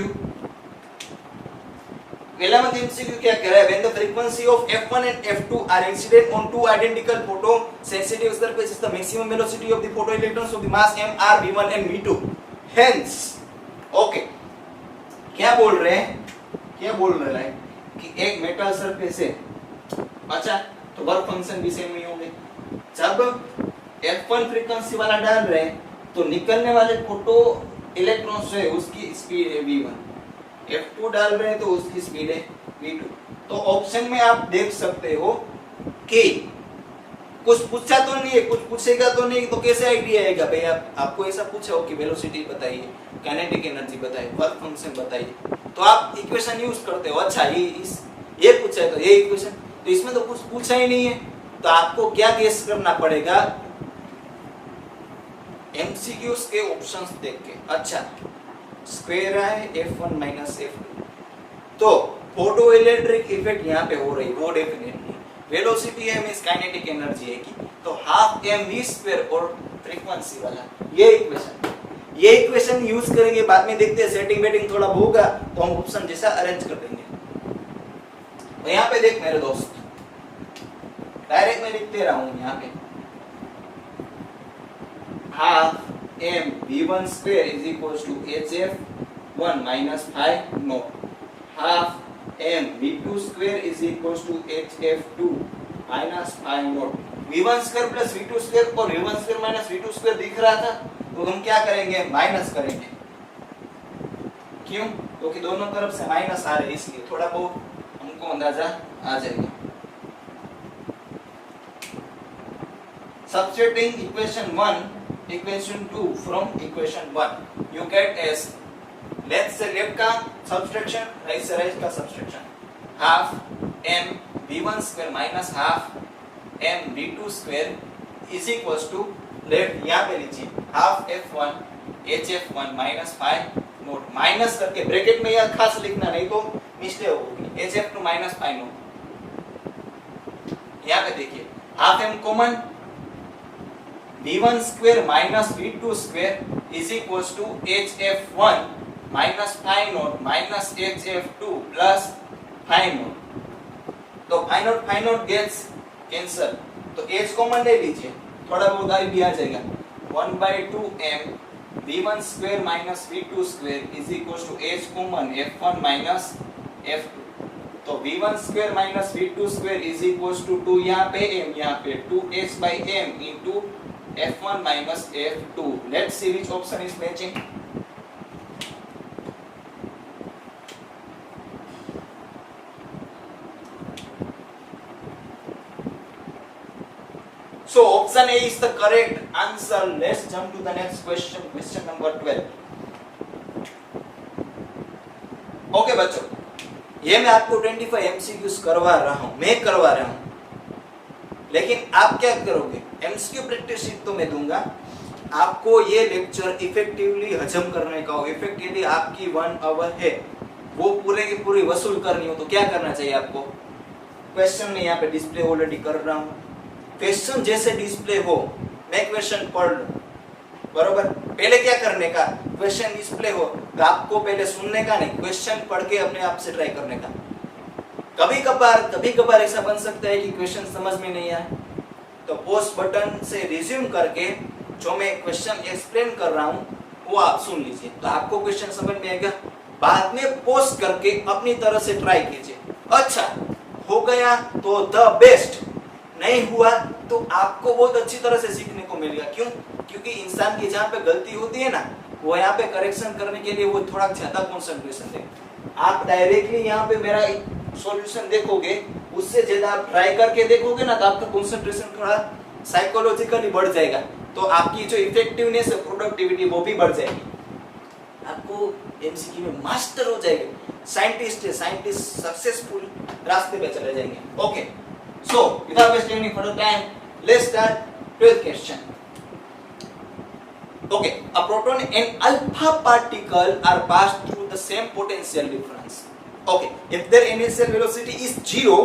11th MCQ क्या कह रहा है? When the frequency of F1 and F2 are incident on two identical photosensitive surfaces, the maximum velocity of the photoelectrons of the mass m are v1 and v2. Hence, okay. क्या बोल रहे हैं? क्या बोल रहा है कि एक मेटल सरफेस है, अच्छा, तो वर्क फंक्शन भी सेम ही होंगे. जब F1 फ्रीक्वेंसी वाला डाल रहे हैं तो निकलने वाले फोटो इलेक्ट्रॉन्स है उसकी स्पीड है v1. F2 डाल रहे हैं तो उसकी स्पीड है v2. तो ऑप्शन में आप देख सकते हो कि कुछ पूछा तो नहीं है, कुछ पूछेगा तो नहीं, तो कैसे आइडिया आएगा भाई? आपको ऐसा पूछा हो कि वेलोसिटी बताइए, काइनेटिक एनर्जी बताइए, वर्क फंक्शन बताइए, तो आप इक्वेशन यूज करते हो. अच्छा, ये पूछा है तो ये इक्वेशन, तो इसमें तो कुछ पूछा ही नहीं है, तो आपको क्या गेस करना पड़ेगा? एमसीक्यूज के ऑप्शंस देख के. अच्छा, स्क्वायर है F1 माइनस F2, तो फोटो इलेक्ट्रिक इफेक्ट यहाँ पे हो रही, वो डेफिनेटली. वेलोसिटी है मींस काइनेटिक एनर्जी है की, तो हाफ m v स्क्वायर और फ्रीक्वेंसी वाला ये इक्वेशन यूज करेंगे. बाद में देखते हैं सेटिंग वेटिंग थोड़ा होगा तो हम ऑप्शन जैसा अरेंज कर देंगे. तो यहाँ पे देख मेरे दोस्त, डायरेक्ट मैं लिखते रहा हूँ यहाँ पे, half m v1 square is equals to hf1 minus phi naught. Half m v2 square is equals to hf2 minus phi naught. v1 square plus v2 square और v1 square minus v2 square दिख रहा था, तो हम क्या करेंगे? Minus करेंगे. क्यों? क्योंकि दोनों तरफ से माइनस आ रहे हैं, इसलिए थोड़ा बहुत हमको अंदाजा आ जाएगा. Substituting equation 1 equation 2 from equation 1, you get as, let's say left का subtraction, right से right का subtraction, half m v1 square minus half m v2 square is equals to, left यहाँ पे लीजिए, half f1 hf1 minus phi naught. Minus करके bracket में यह खास लिखना, नहीं तो मिस्टेक होगी. hf2 minus phi naught. यहाँ पे देखिए, half m common, v1 square minus v2 square is equals to hf1 minus phi naught minus hf2 plus phi naught. तो phi naught gets cancel, तो h कॉमन ले लीजिए, थोड़ा बहुत आइडिया आ जाएगा. 1/2m v1 square minus v2 square is equals to h common f1 minus f2. तो v1 square minus v2 square is equals to 2, यहाँ पे m, यहाँ पे 2h by m into f1 minus f2. Let's see which option is matching. So option A is the correct answer. Let's jump to the next question, question number 12. Okay बच्चों, ये मैं आपको 25 MCQs करवा रहा हूँ, मैं करवा रहा हूँ, लेकिन आप क्या करोगे? MCQ प्रैक्टिस शीट तो मैं दूंगा आपको. ये लेक्चर इफेक्टिवली हजम करने का हो, इफेक्टिवली आपकी 1 आवर है वो पूरे की पूरी वसूल करनी हो, तो क्या करना चाहिए आपको? क्वेश्चन में यहाँ पे डिस्प्ले ऑलरेडी कर रहा हूँ. क्वेश्चन जैसे डिस्प्ले हो, मैं क्वेश्चन पढ़ लूं, बरोबर. पहले क्या करने का? क्वेश्चन डिस्प्ले हो तो आपको पहले सुनने का नहीं, क्वेश्चन पढ़ के अपने आप से ट्राई करने का. कभी कभार ऐसा बन सकता है कि क्वेश्चन समझ में नहीं आए, तो पॉज बटन से रिज्यूम करके जो मैं क्वेश्चन एक्सप्लेन कर रहा हूँ वो आप सुन लीजिए, तो आपको क्वेश्चन समझ में आएगा. बाद में पॉज करके अपनी तरह से ट्राई कीजिए. अच्छा हो गया तो द बेस्ट, नहीं हुआ तो आपको बहुत अच्छी तरह से सीखने को मिलेगा. क्यों? क्योंकि इंसान की जहाँ पे गलती होती है ना, वो यहाँ पे करेक्शन करने के लिए वो थोड़ा ज्यादा कंसंट्रेशन दे. आप डायरेक्टली यहाँ पे मेरा सॉल्यूशन देखोगे, उससे ज्यादा आप ट्राई करके देखोगे ना, तो आपका कंसंट्रेशन थोड़ा साइकोलॉजिकली बढ़ जाएगा, तो आपकी जो इफेक्टिवनेस है, प्रोडक्टिविटी वो भी बढ़ जाएगी. आपको एमसीक्यू में मास्टर हो जाएंगे, साइंटिस्ट है, साइंटिस्ट सक्सेसफुल रास्ते पे चले जाएंगे. Okay, so without wasting any further time, let's start 12th question. Okay, a proton and alpha particle are passed through the same potential difference. Okay, if their initial velocity is 0,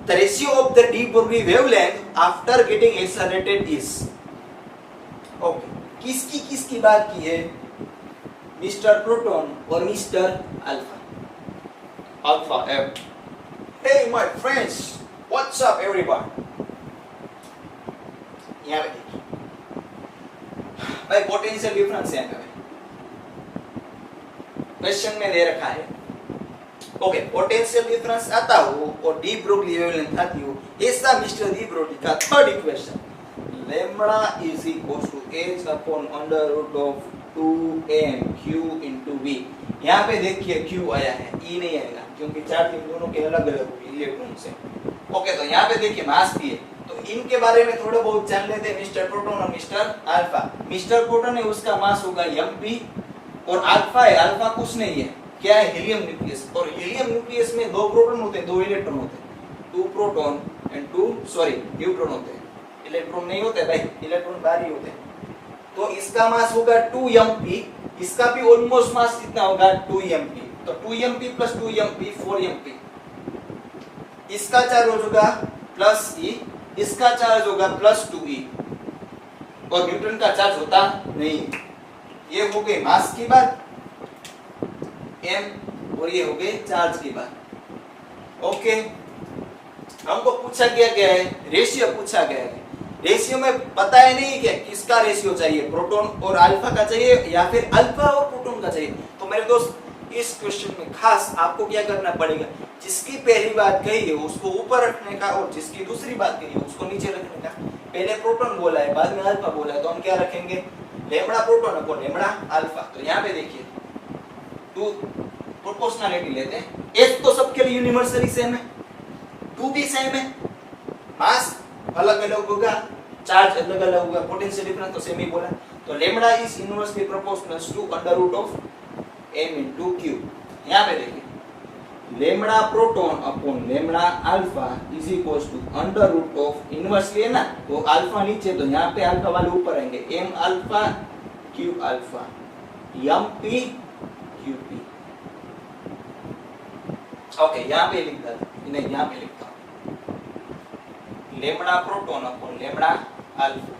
the ratio of the de Broglie wavelength after getting accelerated is. Okay, किसकी बात की है? Mister proton और mister alpha, alpha M. Hey my friends, what's up everyone. यहाँ पे देखिए भाई potential difference यहाँ पे क्वेश्चन में दे रखा है। ओके, पोटेंशियल डिफरेंस आता हो और डी ब्रोगली वेवलेंथ आती हो, ऐसा मिस्टर डी ब्रोगली का third equation lambda is equal to h upon under root of 2m q into v। यहाँ पे देखिए q आया है, e नहीं आएगा क्योंकि चार्ज इन दोनों के अलग अलग होंगे इलेक्ट्रॉन से। ओके, तो यहाँ पे देखिए मास भी है, तो इनके बारे में थोड़ा बहुत जान लेते हैं। मिस्टर प्रोटॉन और मिस्टर अल्फा। मिस्टर प्रोटॉन है उसका मास होगा mp और अल्फा है, अल्फा कुछ नहीं है, क्या है, हीलियम न्यूक्लियस। और हीलियम न्यूक्लियस में दो प्रोटॉन होते हैं, दो इलेक्ट्रॉन होते हैं, 2 प्रोटॉन एंड 2 न्यूट्रॉन होते हैं। इलेक्ट्रॉन नहीं होते भाई, इलेक्ट्रॉन बाहर ही होते हैं। तो इसका मास होगा 2mp, इसका भी ऑलमोस्ट मास कितना होगा 2mp, तो 2mp प्लस 2mp 4mp। इसका चार्ज होगा प्लस e, इसका चार्ज होगा प्लस 2e और न्यूट्रॉन का चार्ज होता नहीं। ये हो गई मास की बात m और ये हो गए चार्ज की बात। ओके, हमको पूछा गया क्या है, रेशियो पूछा गया है। रेशियो में पता है नहीं क्या किसका रेशियो चाहिए, प्रोटॉन और अल्फा का चाहिए या फिर अल्फा और प्रोटॉन का चाहिए। तो मेरे दोस्त इस क्वेश्चन में खास आपको क्या करना पड़ेगा, जिसकी पहली बात कही है उसको ऊपर रखने का और जिसकी दूसरी बात कही है उसको नीचे रखने का। पहले प्रोटॉन बोला है, बाद में अल्फा बोला है, तो हम क्या रखेंगे, lambda proton upon lambda alpha. तो यहाँ पे देखिए 2 प्रोपोर्शनलिटी लेते हैं, h तो सबके लिए यूनिवर्सली सेम है, 2 भी सेम है, मास अलग अलग होगा, चार्ज अलग अलग होगा, पोटेंशियल डिफरेंस तो सेम ही बोला। तो lambda is inversely proportional to under root of m into q। यहाँ पे देखिए lambda proton upon lambda alpha is equal to under root of inversely है ना, तो अल्फा नीचे, तो यहाँ पे अल्फा वाले ऊपर आएंगे, m alpha q alpha mp qp। Okay, यहाँ पे लिख दे, नहीं यहाँ पे लिखता हूँ lambda proton upon lambda alpha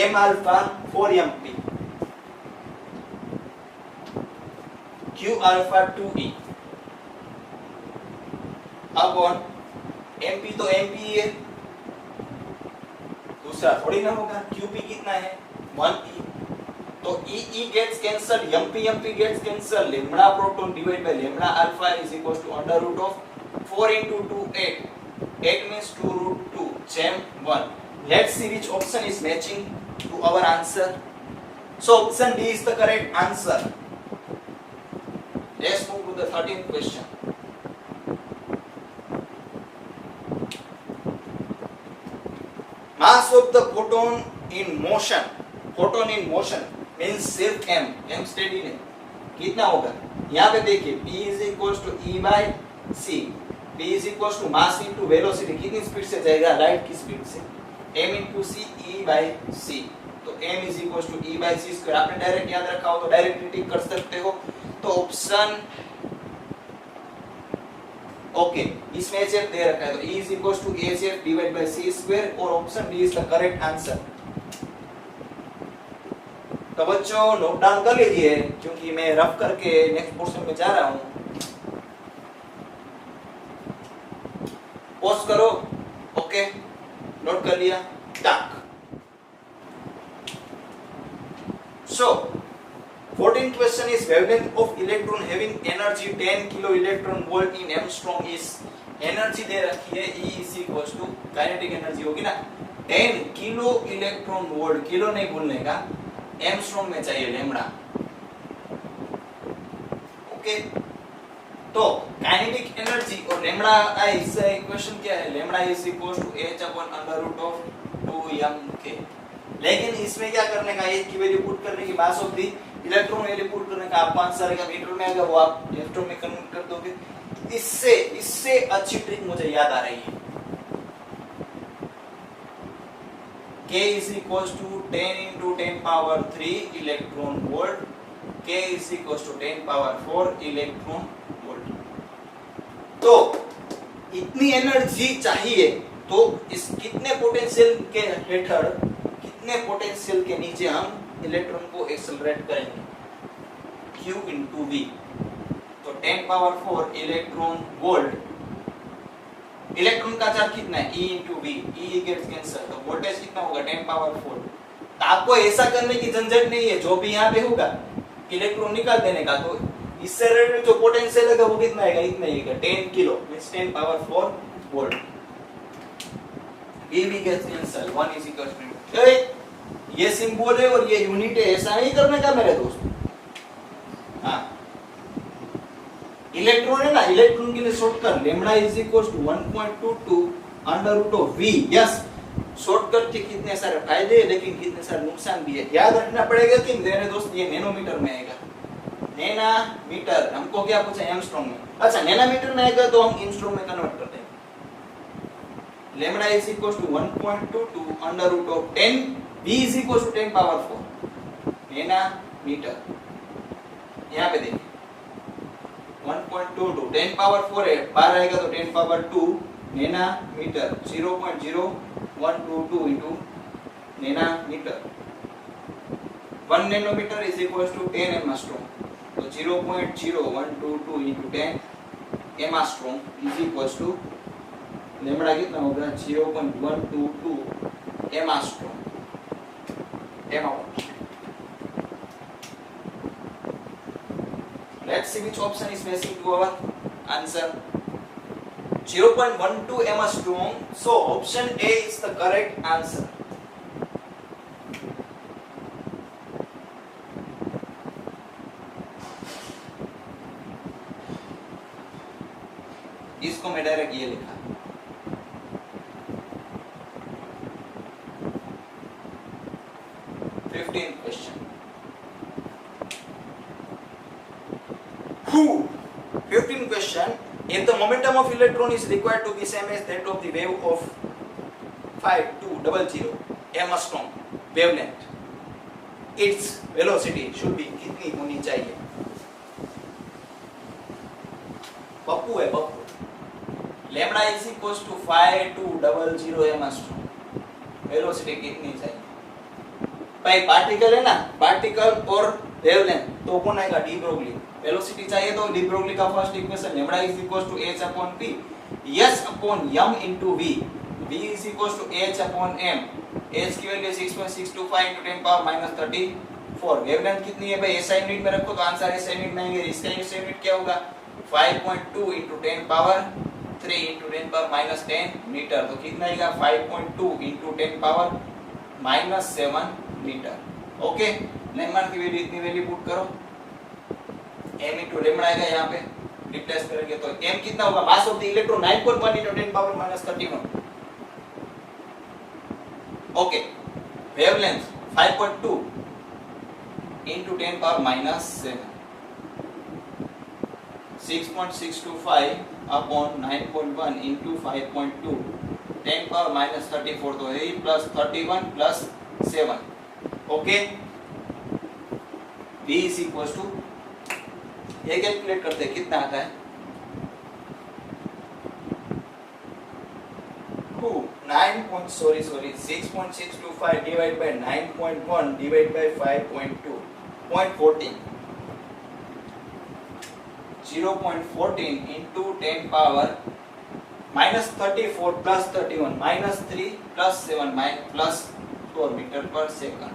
m alpha 4mp q alpha 2e upon mp तो mp ही है, दूसरा थोड़ी ना होगा, qp कितना है 1e, तो e gets cancelled, mp gets cancelled, lambda proton divided by lambda alpha is equals to under root of 4 into 2 8, 8 means 2 root 2 jam 1। Let's see which option is matching to our answer. So option D is the correct answer. Let's move to the 13th question. Mass of the photon in motion, photon in motion means सिर्फ m steady नहीं, कितना होगा, यहाँ पे देखिए p is equals to e by c, p is equals to mass into velocity, कितनी speed से जाएगा, लाइट की स्पीड से, m into c e by c, तो m is equals to e by c square. आपने direct याद रखा हो तो डायरेक्ट टिक कर सकते हो। तो ऑप्शन ओके, इसमें hf दे रखा है, तो e is equals to hf divided by c square और option D is the correct answer. तो बच्चों नोट डाउन कर लीजिए क्योंकि मैं रफ करके नेक्स्ट पोर्शन में जा रहा हूं। पॉज करो, ओके, नोट कर लिया, टक। सो 14th question is wavelength of electron having energy 10 kilo electron volt in Armstrong is, energy दे रखी है E is equals to kinetic energy होगी ना 10 किलो इलेक्ट्रॉन वोल्ट, किलो नहीं भूलने का, एमस्ट्रॉन्ग में चाहिए लैम्बडा। ओके, तो काइनेटिक एनर्जी और लैम्बडा का इससे इक्वेशन क्या है, lambda is equals to h upon under root of 2m। लेकिन इसमें क्या करने का, h की वैल्यू पुट करने की, मास of the electron value put करने का, आप 5 साल का मीटर में आएगा वो आप इलेक्ट्रॉन में कन्वर्ट कर दोगे। इससे अच्छी ट्रिक मुझे याद आ रही है, K is equals to 10 into 10 power 3 electron volt, K is equals to 10 power 4 electron volt। तो इतनी एनर्जी चाहिए, तो इस कितने पोटेंशियल के हेठड़, कितने पोटेंशियल के नीचे हम इलेक्ट्रॉन को एक्सेलरेट करेंगे। Q into V। तो 10 पावर 4 इलेक्ट्रॉन वोल्ट, इलेक्ट्रॉन का चार्ज कितना है E into V, E gets cancel, तो वोल्टेज कितना होगा 10 पावर 4। तो आपको ऐसा करने की झंझट नहीं है, जो भी यहाँ पे होगा इलेक्ट्रॉन निकाल देने का, तो इससे रिलेटेड जो पोटेंशियल है वो कितना आएगा, इतना ही है 10 kilo means 10 power 4 volt. V gets cancel, 1 is equal to, ये सिंबल है और ये यूनिट है, ऐसा नहीं करने का मेरे दोस्त। हाँ, इलेक्ट्रॉन है ना, इलेक्ट्रॉन के लिए shortcut lambda is equal to 1.22 under root of V। Yes, shortcut के कितने सारे फायदे हैं लेकिन कितने सारे नुकसान भी है, याद रखना पड़ेगा कि मेरे दोस्त ये नैनोमीटर में आएगा। नैनोमीटर हमको क्या पूछा एंगस्ट्रॉम में, अच्छा नैनोमीटर में आएगा तो हम एंगस्ट्रॉम में कन्वर्ट करते हैं। Lambda is equal to 1.22 under root of 10, V is equal to 10 power 4 nanometre. यहाँ पे देखिए 1.22 10 पावर 4 है, बाहर आएगा तो 10 power 2 nanometre, 0.0122 into nanometre. 1 nanometre is equal to 10 angstrom, तो 0.0122 into 10 angstrom is equal to lambda कितना होगा 0.122 angstrom. Let's see which option is matching to our answer. 0.12 angstrom. So option A is the correct answer. इसको मैं direct ये लिखा। Question 15 question. If the momentum of electron is required to be same as that of the wave of 5200 angstrom wavelength, its velocity should be कितनी होनी चाहिए? पप्पू है Pappu. Lambda is equal to 5200 angstrom, velocity कितनी चाहिए? भाई particle है ना, particle और वेवलेंथ तो कौन आएगा डी ब्रोगली। वेलोसिटी चाहिए तो डी ब्रोगली का first equation lambda is equal to h upon p, s upon m into v, v is equal to h upon m, h की value 6.625 into 10 power minus 34। Wavelength कितनी है भाई, SI unit में रखो तो answer SI unit में आएंगे। इसका एसआई यूनिट क्या होगा 5.2 into 10 power 3 into 10 power minus 10 metre, तो कितना आएगा 5.2 into 10 power minus 7 metre. Okay, lambda की वैल्यू इतनी वैल्यू पुट करो, m इनटू लैम्डा आएगा, यहाँ पे रिप्लेस करेंगे तो m कितना होगा, mass of the electron 9.1 into 10 power minus 31। Okay, wavelength 5.2 into 10 power minus 7, 6.625 upon 9.1 into 5.2 10 power minus 34, तो 8 प्लस 31 प्लस 7। Okay, v is equal to, ये कैलकुलेट करते हैं कितना आता है 6.625 divide by 9.1 divide by 5.2 0.14 0.14 into 10 power minus 34 plus 31 minus 3 plus 7 plus 4 meter per second.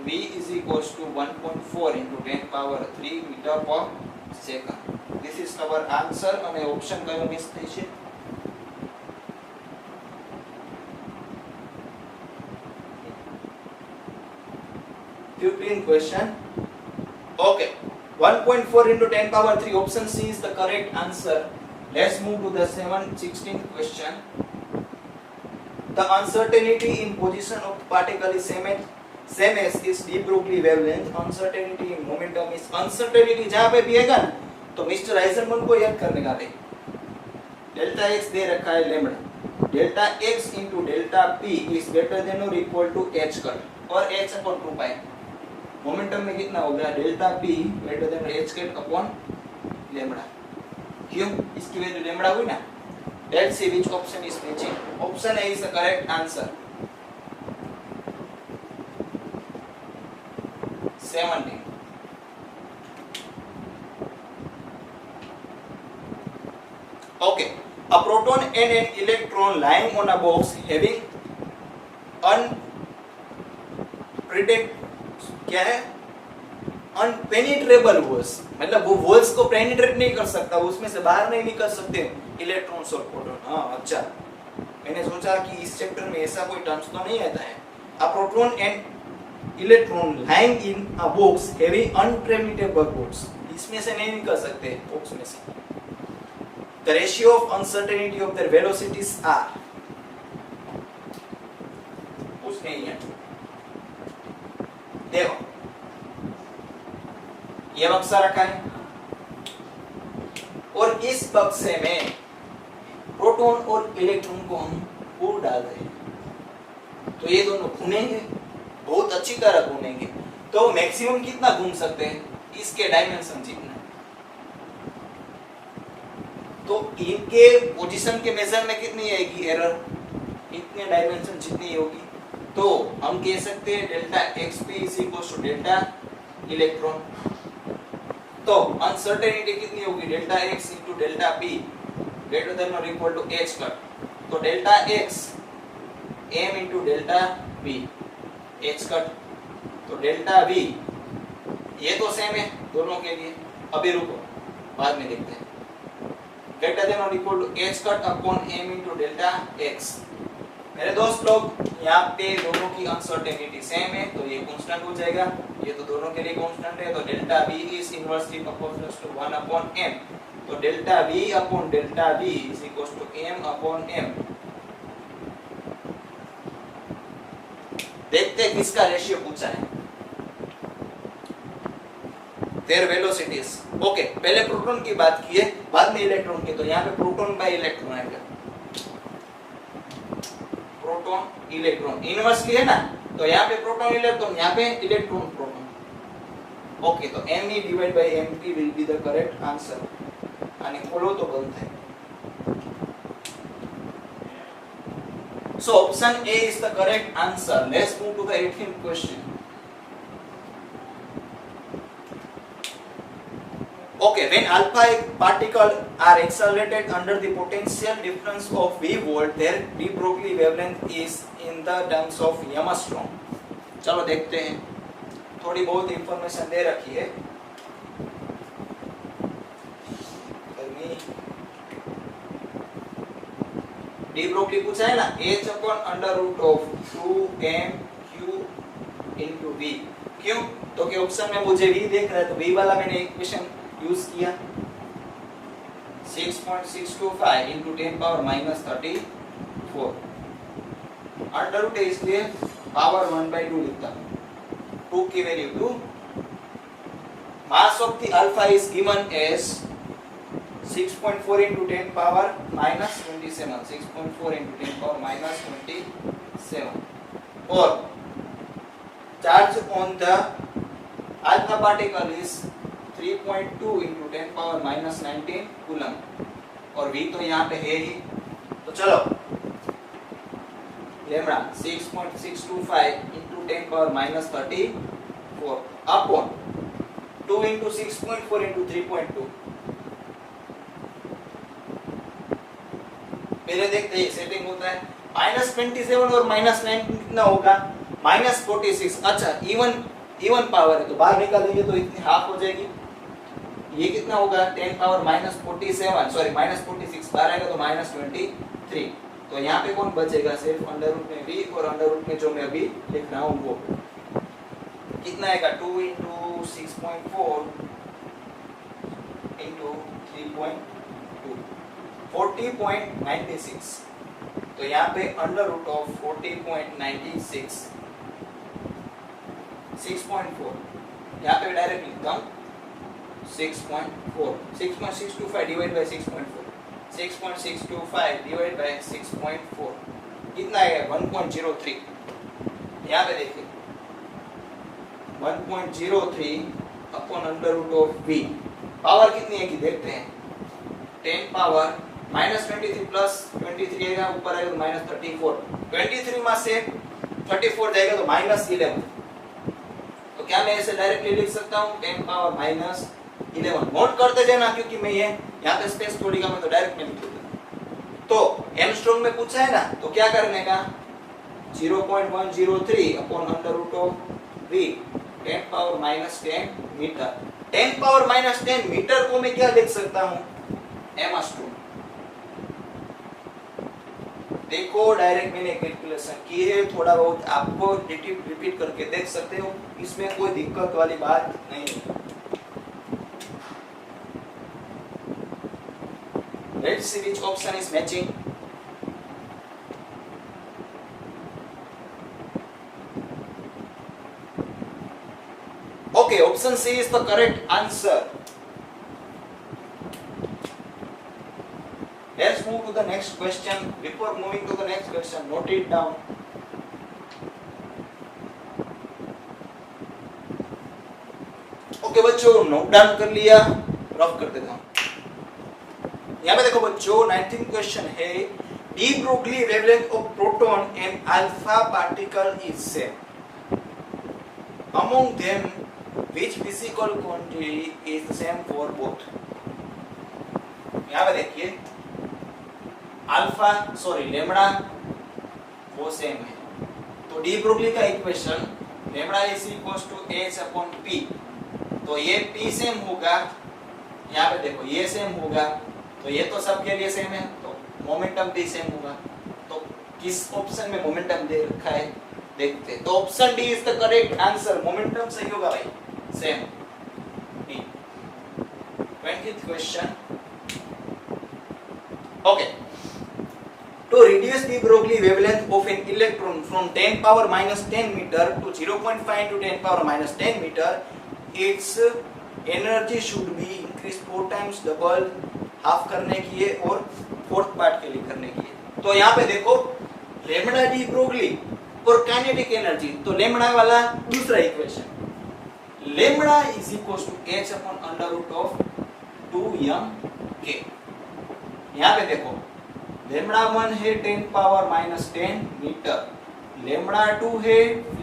V is equals to 1.4 into 10 power 3 meter per second. This is our answer. અને option કયો miss થઈ છે? 15th question. Okay, 1.4 into 10 power 3, option C is the correct answer. Let's move to the 16th question. The uncertainty in position of particle is same as its de Broglie wavelength. Uncertainty in momentum is, uncertainty जहाँ पे भी आएगा ना तो mister Heisenberg को याद करने का, डेल्टा x दे रखा है lambda, delta x into delta p is greater than or equal to h cut और h upon 2 पाई। मोमेंटम में कितना होगा delta p greater than h cut upon lambda. क्यों, इसकी वैल्यू लैम्डा हुई ना। Let's see which option is matching. Option A is the correct answer. 17. Okay, a proton and an electron lying on a box having क्या है अनपेनिट्रेबल holes, मतलब वो holes को penetrate नहीं कर सकता, उसमें से बाहर नहीं निकल सकते इलेक्ट्रॉन्स और प्रोटॉन। हाँ अच्छा, मैंने सोचा कि इस चैप्टर में ऐसा कोई टर्म्स तो नहीं आता है। A proton and electron lying in a box having unpenetrable holes, इसमें से नहीं निकल सकते बॉक्स में से। The ratio of uncertainty of their velocities are, उसने ही है। देखो ये बक्सा रखा है और इस बक्से में प्रोटॉन और इलेक्ट्रॉन को हम पूर डाल रहे हैं, तो ये दोनों घूमेंगे, बहुत अच्छी तरह घूमेंगे। तो मैक्सिमम कितना घूम सकते हैं, इसके डायमेंशन जितना। तो इनके पोजीशन के मेजर में कितनी आएगी एरर, इतने डायमेंशन जितनी होगी। तो हम कह सकते हैं delta xp is equal to delta electron. तो अनसर्टेनिटी कितनी होगी, delta x into delta p greater than और इक्वल टू h कट। तो delta x m into delta v h cut. तो डेल्टा v ये तो सेम है दोनों के लिए, अभी रुको बाद में देखते हैं। ग्रेटर देन और equal to h cut upon m into delta x। मेरे दोस्त लोग यहाँ पे दोनों की अनसर्टेनिटी सेम है, तो ये कांस्टेंट हो जाएगा, ये तो दोनों के लिए कांस्टेंट है। तो delta v is inversely proportional to 1 upon m। तो delta v upon delta v is equal to m upon m। देखते हैं किसका रेशियो पूछा है, देयर वेलोसिटीज। ओके, पहले प्रोटॉन की बात की है, बाद में इलेक्ट्रॉन की। तो यहाँ पे प्रोटॉन बाय इलेक्ट्रॉन आएगा, प्रोटॉन इलेक्ट्रॉन इनवर्सली है ना, तो यहाँ पे प्रोटॉन इलेक्ट्रॉन, यहाँ पे इलेक्ट्रॉन प्रोटॉन। ओके, तो me divide by mp will be the correct answer. અને ખોલો તો બંધ થાય। So option A is the correct answer. Let's move to the 18th question. Okay, when alpha particles are accelerated under the potential difference of v volt, their de Broglie wavelength is in the terms of Armstrong. चलो देखते हैं, थोड़ी बहुत information दे रखी है। De Broglie पूछा है ना, h upon under root of 2mq into v। क्यों? तो कि ऑप्शन में मुझे v देख रहा है, तो v वाला मैंने इक्वेशन यूज किया 6.625 into 10 power minus 34 under root है, इसलिए पावर 1/2 लिखता हूं। 2 की value 2। Mass of the alpha is given as 6.4 into 10 power minus 27, 6.4 into 10 power minus 27, और charge on the alpha particle is 3.2 into 10 power minus 19 coulomb, और v तो यहाँ पे है ही। तो चलो lambda 6.625 into 10 power minus 34 upon 2 into 6.4 into 3.2। पहले देखते हैं सेटिंग होता है। -27 और -19 कितना होगा, -46। अच्छा, इवन पावर है तो बाहर निकालेंगे तो इतनी हाफ हो जाएगी। ये कितना होगा, 10 पावर -47 सॉरी -46 बाहर आएगा तो -23। तो यहाँ पे कौन बचेगा, सिर्फ अंडर रूट में v और अंडर रूट में जो मैं अभी लिख रहा हूँ वो कितना आएगा, 2 into 6.4 into 3.2 40.96। तो यहाँ पे अंडर रूट ऑफ 40.96 6.4, यहाँ पे डायरेक्ट लिखता हूँ 6.4 6.625 डिवाइड बाय 6.4 6.625 डिवाइड बाय 6.4 कितना आएगा, 1.03। यहाँ पे देखिए 1.03 upon under root of v। Power कितनी है कि देखते हैं, 10 पावर -23 प्लस 23 आएगा, ऊपर आएगा तो -34। 23 में से 34 जाएगा तो -11। तो क्या मैं ऐसे डायरेक्टली लिख सकता हूँ 10 पावर -11। नोट करते जाना, क्योंकि मैं ये यहाँ पे स्पेस थोड़ी कम है तो डायरेक्ट में लिख दूंगा। तो एंगस्ट्रॉम में पूछा है ना, तो क्या करने का 0.103 upon under root of v 10 power minus 10 metre. 10 power minus 10 metre को मैं क्या लिख सकता हूं m/2। देखो डायरेक्ट मैंने कैलकुलेशन की है, थोड़ा बहुत आपको रिपीट करके देख सकते हो, इसमें कोई दिक्कत वाली बात नहीं है। Let's see which option is matching. Okay, option C is the correct answer. Let's move to the next question. Before moving to the next question, note it down. Okay बच्चों, नोट डाउन कर लिया, rough कर देता हूं। यहाँ पे देखो बच्चों 19th क्वेश्चन है, de Broglie wavelength of proton and alpha particle is same, among them which physical quantity is same for both. यहाँ पे देखिए अल्फा लेमड़ा वो सेम है, तो डी ब्रोगली का equation lambda is equals to h upon p, तो ये p same होगा, यहाँ पे देखो ये सेम होगा, तो ये तो सबके लिए सेम है, तो मोमेंटम भी सेम होगा। तो किस ऑप्शन में मोमेंटम दे रखा है देखते हैं, तो option D is the correct answer, momentum सही होगा भाई, same D. 20th question, okay, to reduce the Broglie wavelength of an electron from 10 power minus 10 meter to 0.5 to 10 power minus 10 meter, its energy should be increased 4 times double, half करने की है और fourth part के लिए करने की है। तो यहाँ पे देखो लेमड़ा डी ब्रोगली और काइनेटिक एनर्जी, तो लेमड़ा वाला दूसरा equation, lambda is equals to h upon under root of 2m k। यहाँ पे देखो लेमड़ा 1 है 10 पावर माइनस 10 मीटर, लेमड़ा 2 है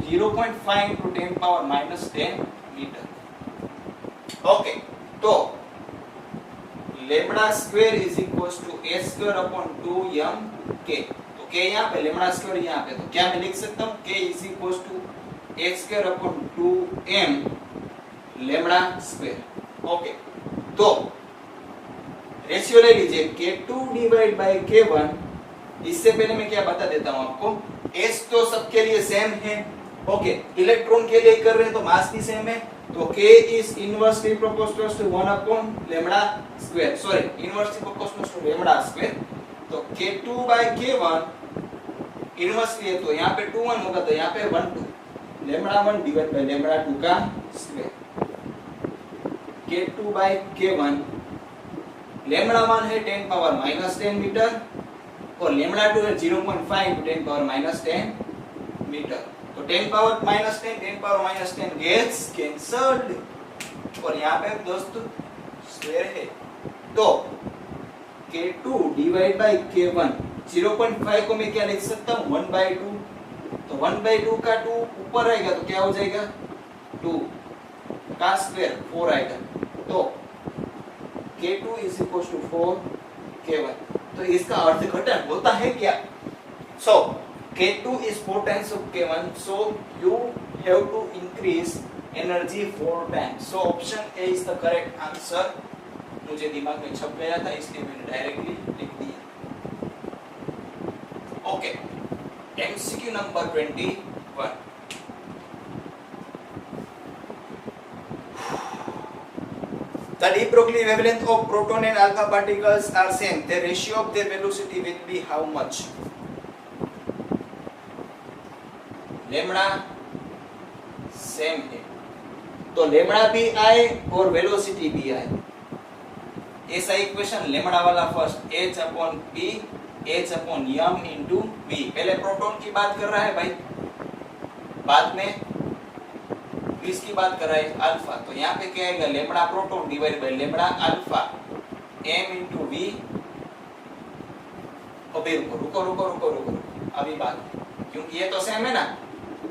0.5 to 10 power minus 10 meter. Okay, तो lambda square is equals to h square upon 2m k, तो k यहाँ पे lambda square यहाँ पे, तो क्या मैं लिख सकता हूँ k is equals to h square upon 2m lambda square. Okay, तो रेशियो ले लीजिए k2 डिवाइड बाय k1। इससे पहले मैं क्या बता देता हूँ आपको, h तो सबके लिए सेम है, ओके, इलेक्ट्रॉन के लिए कर रहे हैं तो मास भी सेम है, तो k is inversely proportional to 1 upon lambda square, inversely proportional to lambda square, तो k2 by k1 इनवर्सली है, तो यहाँ पे 2 1 होगा, तो यहाँ पे 1 2, lambda 1 डिवाइड बाय lambda 2 का square, k2 by k1, lambda 1 है 10 पावर माइनस 10 मीटर और lambda 2 है 0.5 to 10 पावर माइनस 10 मीटर, तो 10 power minus 10 10 power minus 10 gets cancelled और यहाँ पे दोस्तों स्क्वायर है, तो k2 डिवाइड बाय k1, 0.5 को मैं क्या लिख सकता हूँ 1/2, तो 1/2 का 2 ऊपर आएगा तो क्या हो जाएगा 2 का स्क्वायर 4 आएगा, तो k2 is equal to 4 k1, तो इसका अर्थघटन होता है क्या, सो k2 is 4 times of k1, so you have to increase energy 4 times, so option A is the correct answer। मुझे दिमाग में छप गया था इसलिए मैंने डायरेक्टली लिख दिया। Okay, MCQ number 21, the de Broglie wavelength of proton and alpha particles are same, the ratio of their velocity will be how much? Lambda same है, तो लेमड़ा भी आए और वेलोसिटी भी आए, ऐसा इक्वेशन लेमड़ा वाला first h upon p h upon m into v, पहले प्रोटॉन की बात कर रहा है भाई, बाद में किसकी बात कर रहा है अल्फा, तो यहाँ पे क्या आएगा lambda proton divide by lambda alpha m into v। अभी रुको अभी बात, क्योंकि ये तो सेम है ना,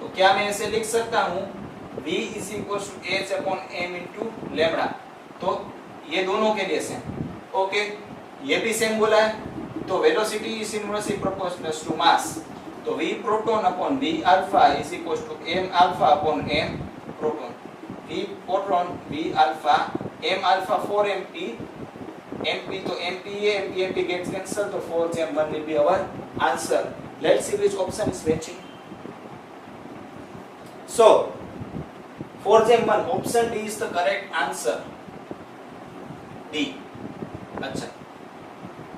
तो क्या मैं ऐसे लिख सकता हूँ v is equal to h upon m into lambda, तो ये दोनों के लिए सेम, ओके, ये भी सेम बोला है, तो velocity is inversely proportional to mass, तो v proton upon v alpha is equal to m alpha upon m proton. v proton v alpha m alpha 4 mp mp तो mp gets cancelled, तो 4 will be our answer. Let's see which option is matching. So 4 option D is the correct answer. D. अच्छा,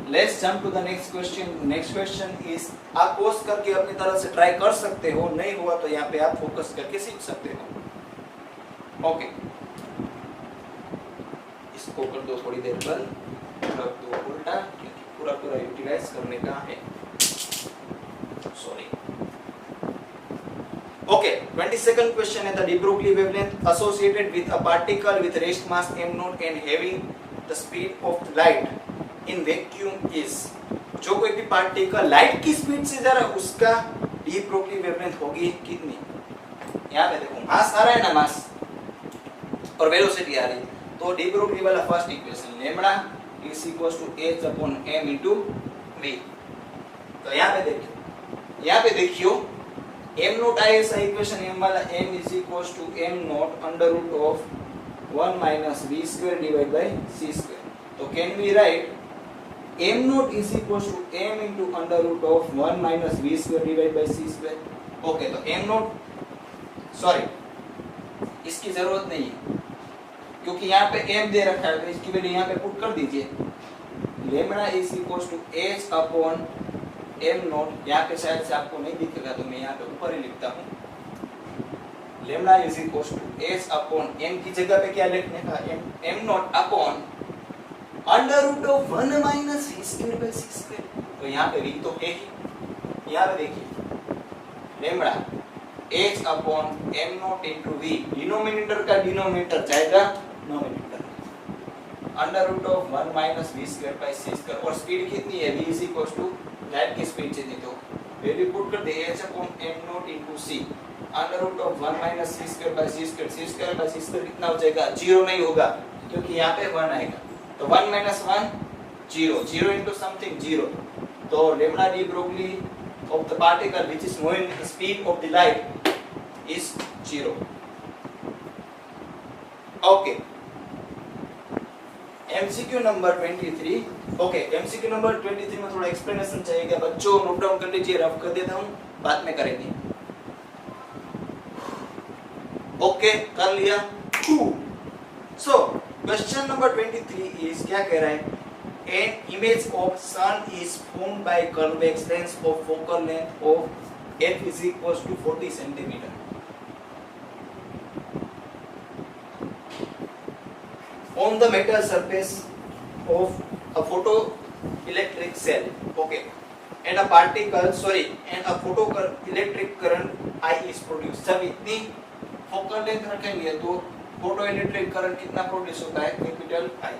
let's jump to the next question. Next question is, आप post करके अपनी तरफ से try कर सकते हो, नहीं हुआ तो यहाँ पे आप फोकस करके सीख सकते हो। ओके, इसको कर दो थोड़ी देर पर, रख दो उल्टा, पूरा यूटिलाइज करने का है। सॉरी। Okay, 22nd question है, the de Broglie wavelength associated with a particle with rest mass m0 and having the speed of light in vacuum is, जो कोई भी पार्टिकल लाइट की स्पीड से जा रहा है उसका de Broglie wavelength होगी कितनी? यहाँ पे देखो मास आ रहा है ना, मास और वेलोसिटी आ रही है, तो de Broglie वाला first equation lambda is equals to h upon m into v। तो यहाँ पे देखियो m नॉट आया ऐसा इक्वेशन, m वाला m is equals to m naught under root of 1 minus v square divided by c square। तो can we write m not is equals to m into under root of 1 minus v square divided by c square। Okay, तो m not, sorry इसकी जरूरत नहीं है क्योंकि यहाँ पे m दे रखा है, तो इसकी वैल्यू यहाँ पे पुट कर दीजिए। Lambda is equal to h upon m naught, यहाँ पे शायद से आपको नहीं दिखेगा तो मैं यहाँ पे ऊपर ही लिखता हूँ। Lambda is equal to h upon m की जगह पे क्या लिखने का, m naught upon under root of 1 minus v square by c square. तो यहाँ पे v तो है ही, यहाँ पे देखिए lambda h upon m naught into v, denominator का डिनोमिनेटर जाएगा nominator, under root of 1 minus v square by c square. और स्पीड कितनी है, v is equal to light की स्पीड चाहिए, तो वैल्यू पुट कर दे h upon m naught into c, under root of 1 minus c square by c square. c square by c square कितना हो जाएगा, 0 नहीं होगा क्योंकि यहाँ पे 1 आएगा, तो 1 माइनस 1 0, 0 इनटू समथिंग 0, तो lambda de Broglie of the particle which is moving with the speed of the light is 0। okay, MCQ number 23। Okay, MCQ number 23 में थोड़ा एक्सप्लेनेशन चाहिए बच्चों, नोट डाउन कर लीजिए, रफ कर देता हूँ, बाद में करेंगे। ओके, कर लिया। सो क्वेश्चन नंबर 23 इज, क्या कह रहा है, an image of sun is formed by convex lens of focal length of f is equals to 40 centimeter। on the metal surface of a photoelectric cell, okay, and a photoelectric current I is produced। जब इतनी focal length रखेंगे तो photoelectric current कितना produce होता है, capital I।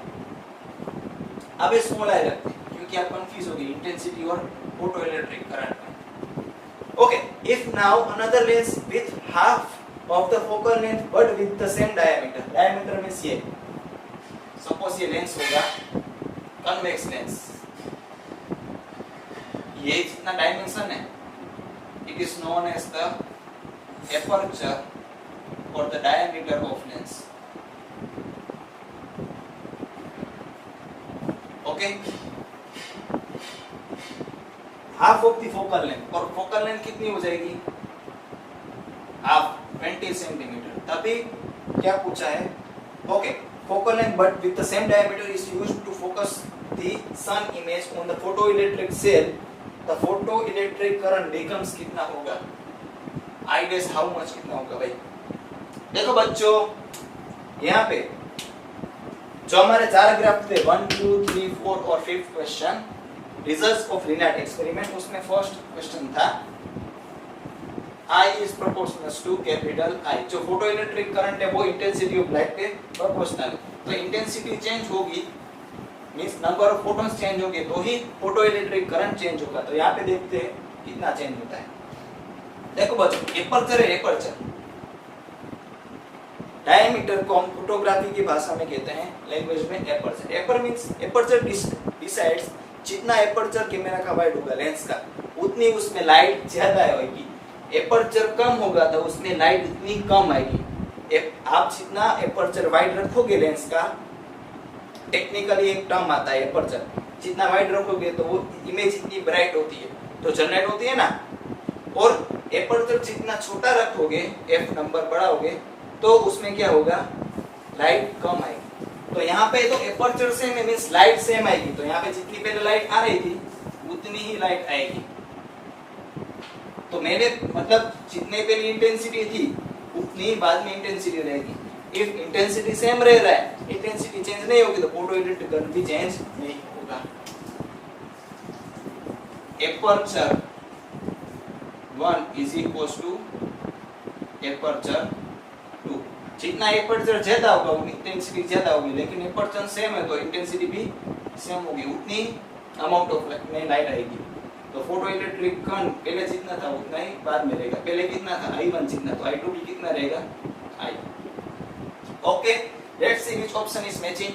अब small I रखते हैं क्योंकि आप कंफ्यूज होगी इंटेंसिटी और फोटोइलेक्ट्रिक करंट में। Okay, if now another lens with half of the focal length but with the same diameter, diameter means ये, सपोज ये लेंस होगा कन्वेक्स लेंस, ये जितना डायमेंशन है it is known as the aperture और the diameter of lens. Okay, half of the focal length, और focal length कितनी हो जाएगी, हाफ 20 सेंटीमीटर। तभी क्या पूछा है, okay, focal length but with the same diameter is used to focus the sun image on the photoelectric cell। the photoelectric current becomes कितना होगा, I guess how much कितना होगा भाई। देखो बच्चों, यहाँ पे जो हमारे 4 ग्राफ थे 1 2 3 4 और 5th question, results of Lenard experiment, उसमें फर्स्ट क्वेश्चन था I is proportional to capital I। जो फोटोइलेक्ट्रिक करंट है वो इंटेंसिटी ऑफ लाइट पे प्रोपोर्शनल है, तो इंटेंसिटी चेंज होगी means number of photons change होंगे तो ही फोटोइलेक्ट्रिक करंट चेंज होगा। तो यहाँ पे देखते हैं कितना चेंज होता है। देखो बच्चों, एपर्चर है, एपर्चर डायमीटर को हम फोटोग्राफी की भाषा में कहते हैं, लैंग्वेज में एपर्चर। एपर मींस एपर्चर डिसाइड्स जितना एपर्चर कैमरा का वाइड होगा लेंस का, उतनी उसमें लाइट ज्यादा आएगी। एपर्चर कम होगा तो उसमें लाइट उतनी कम आएगी। आप जितना एपर्चर वाइड रखोगे लेंस का, टेक्निकली एक टर्म आता है एपर्चर, जितना वाइड रखोगे तो वो इमेज इतनी ब्राइट होती है, तो जनरेट होती है ना। और एपर्चर जितना छोटा रखोगे, एफ नंबर बढ़ाओगे, तो उसमें क्या होगा, लाइट कम आएगी। तो यहाँ पे तो एपर्चर सेम है, मींस लाइट सेम आएगी। तो यहाँ पे जितनी पहले लाइट आ रही थी उतनी ही लाइट आएगी। तो मैंने मतलब जितने पहले इंटेंसिटी थी उतनी ही बाद में इंटेंसिटी रहेगी। इफ इंटेंसिटी सेम रह रहा है, इंटेंसिटी चेंज नहीं होगी, तो फोटो इलेक्ट्रिक करंट भी चेंज नहीं होगा। Aperture 1 is equals to aperture 2। जितना एपर्चर ज्यादा होगा उतनी इंटेंसिटी ज्यादा होगी, लेकिन एपर्चर सेम है तो इंटेंसिटी भी सेम होगी, उतनी अमाउंट ऑफ में लाइट आएगी। तो फोटो इलेक्ट्रिक करंट पहले जितना था उतना ही बाद में रहेगा। पहले कितना था, I1 जितना, तो I2 भी कितना रहेगा, I। Okay, let's see which option is matching.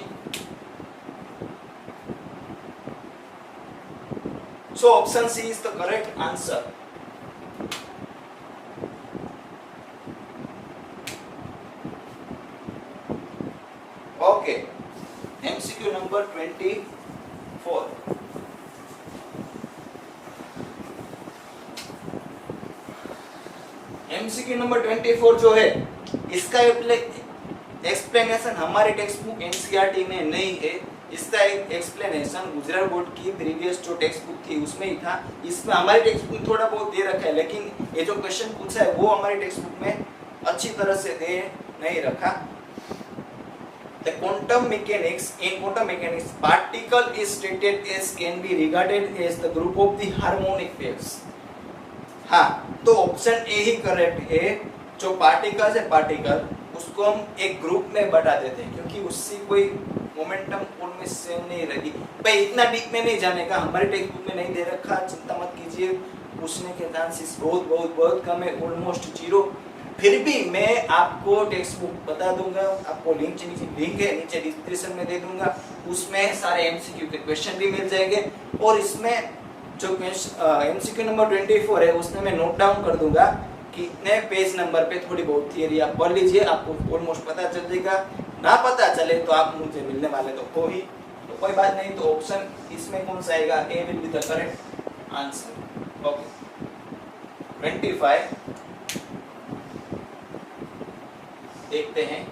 So option C is the correct answer. Okay, MCQ number 24। MCQ number 24 जो है, इसका एक्सप्लेनेशन हमारे टेक्स्ट बुक एनसीईआरटी में नहीं है। इसका एक एक्सप्लेनेशन गुजरात बोर्ड की प्रीवियस जो टेक्स्ट बुक थी उसमें ही था। इसमें हमारे टेक्स्ट बुक में थोड़ा बहुत दे रखा है, लेकिन ये जो क्वेश्चन पूछा है वो हमारे टेक्स्ट बुक में अच्छी तरह से दे नहीं रखा। The quantum mechanics, in quantum mechanics, particle is stated as can be regarded as the group of the harmonic waves। हाँ, तो ऑप्शन ए ही करेक्ट है। जो पार्टिकल्स है, पार्टिकल उसको हम एक ग्रुप में बता देते हैं, क्योंकि उससे कोई मोमेंटम उनमें सेम नहीं रहेगी। भाई इतना डीप में नहीं जाने का, हमारे टेक्स्ट बुक में नहीं दे रखा, चिंता मत कीजिए, पूछने के चांसेस बहुत बहुत बहुत कम है, ऑलमोस्ट जीरो। फिर भी मैं आपको टेक्स्ट बुक बता दूंगा, आपको लिंक है नीचे डिस्क्रिप्शन में दे दूंगा, उसमें सारे एमसीक्यू के क्वेश्चन भी मिल जाएंगे। और इसमें जो एमसीक्यू नंबर 24 है उसमें मैं नोट डाउन कर दूंगा कितने पेज नंबर पे थोड़ी बहुत थियरी आप पढ़ लीजिए, आपको ऑलमोस्ट पता चल जाएगा। ना पता चले तो आप मुझे मिलने वाले तो हो ही, तो कोई बात नहीं। तो ऑप्शन इसमें कौन सा आएगा, A will be the correct answer. Okay, 25 देखते हैं।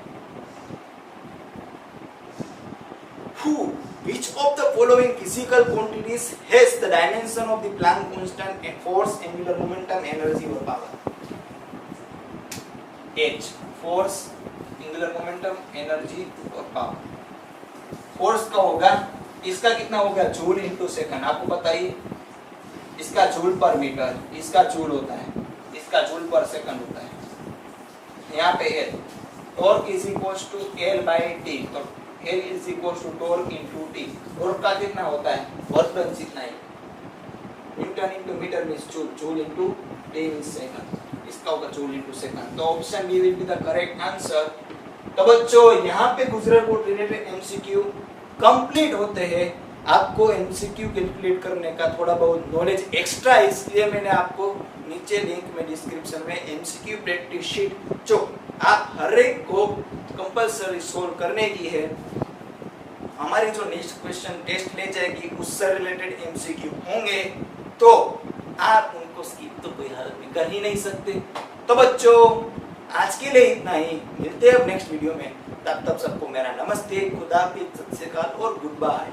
Which of the following physical quantities has the dimension of the Planck constant and force, angular momentum, energy or power? H, force, angular momentum, energy और power। Force का होगा, इसका कितना होगा, joule into second. आपको पता ही, इसका जूल पर मीटर, इसका जूल होता है, इसका जूल पर सेकंड होता है। यहाँ पे L, torque is equals to L by T, तो L is equals to torque into T। Torque का कितना होता है, वर्क डन जितना ही, newton into meter means joule, joule into T means second, इसका होगा जूल इनटू सेकंड। तो option B will be the correct answer. तो बच्चों यहाँ पे Gujarat board related MCQ complete होते हैं। आपको एमसीक्यू कैलकुलेट करने का थोड़ा बहुत नॉलेज एक्स्ट्रा, इसलिए मैंने आपको नीचे लिंक में डिस्क्रिप्शन में एमसीक्यू प्रैक्टिस शीट जो आप हर एक को कंपलसरी सोल्व करने की है, हमारी जो नेक्स्ट क्वेश्चन टेस्ट ले जाएगी उससे रिलेटेड एमसीक्यू होंगे, तो आप उनको स्किप तो कोई हालत में कर ही नहीं सकते। तो बच्चों आज के लिए इतना ही, मिलते हैं अब नेक्स्ट वीडियो में। तब सबको मेरा नमस्ते, खुदा हाफिज़, सत श्री अकाल और गुड बाय।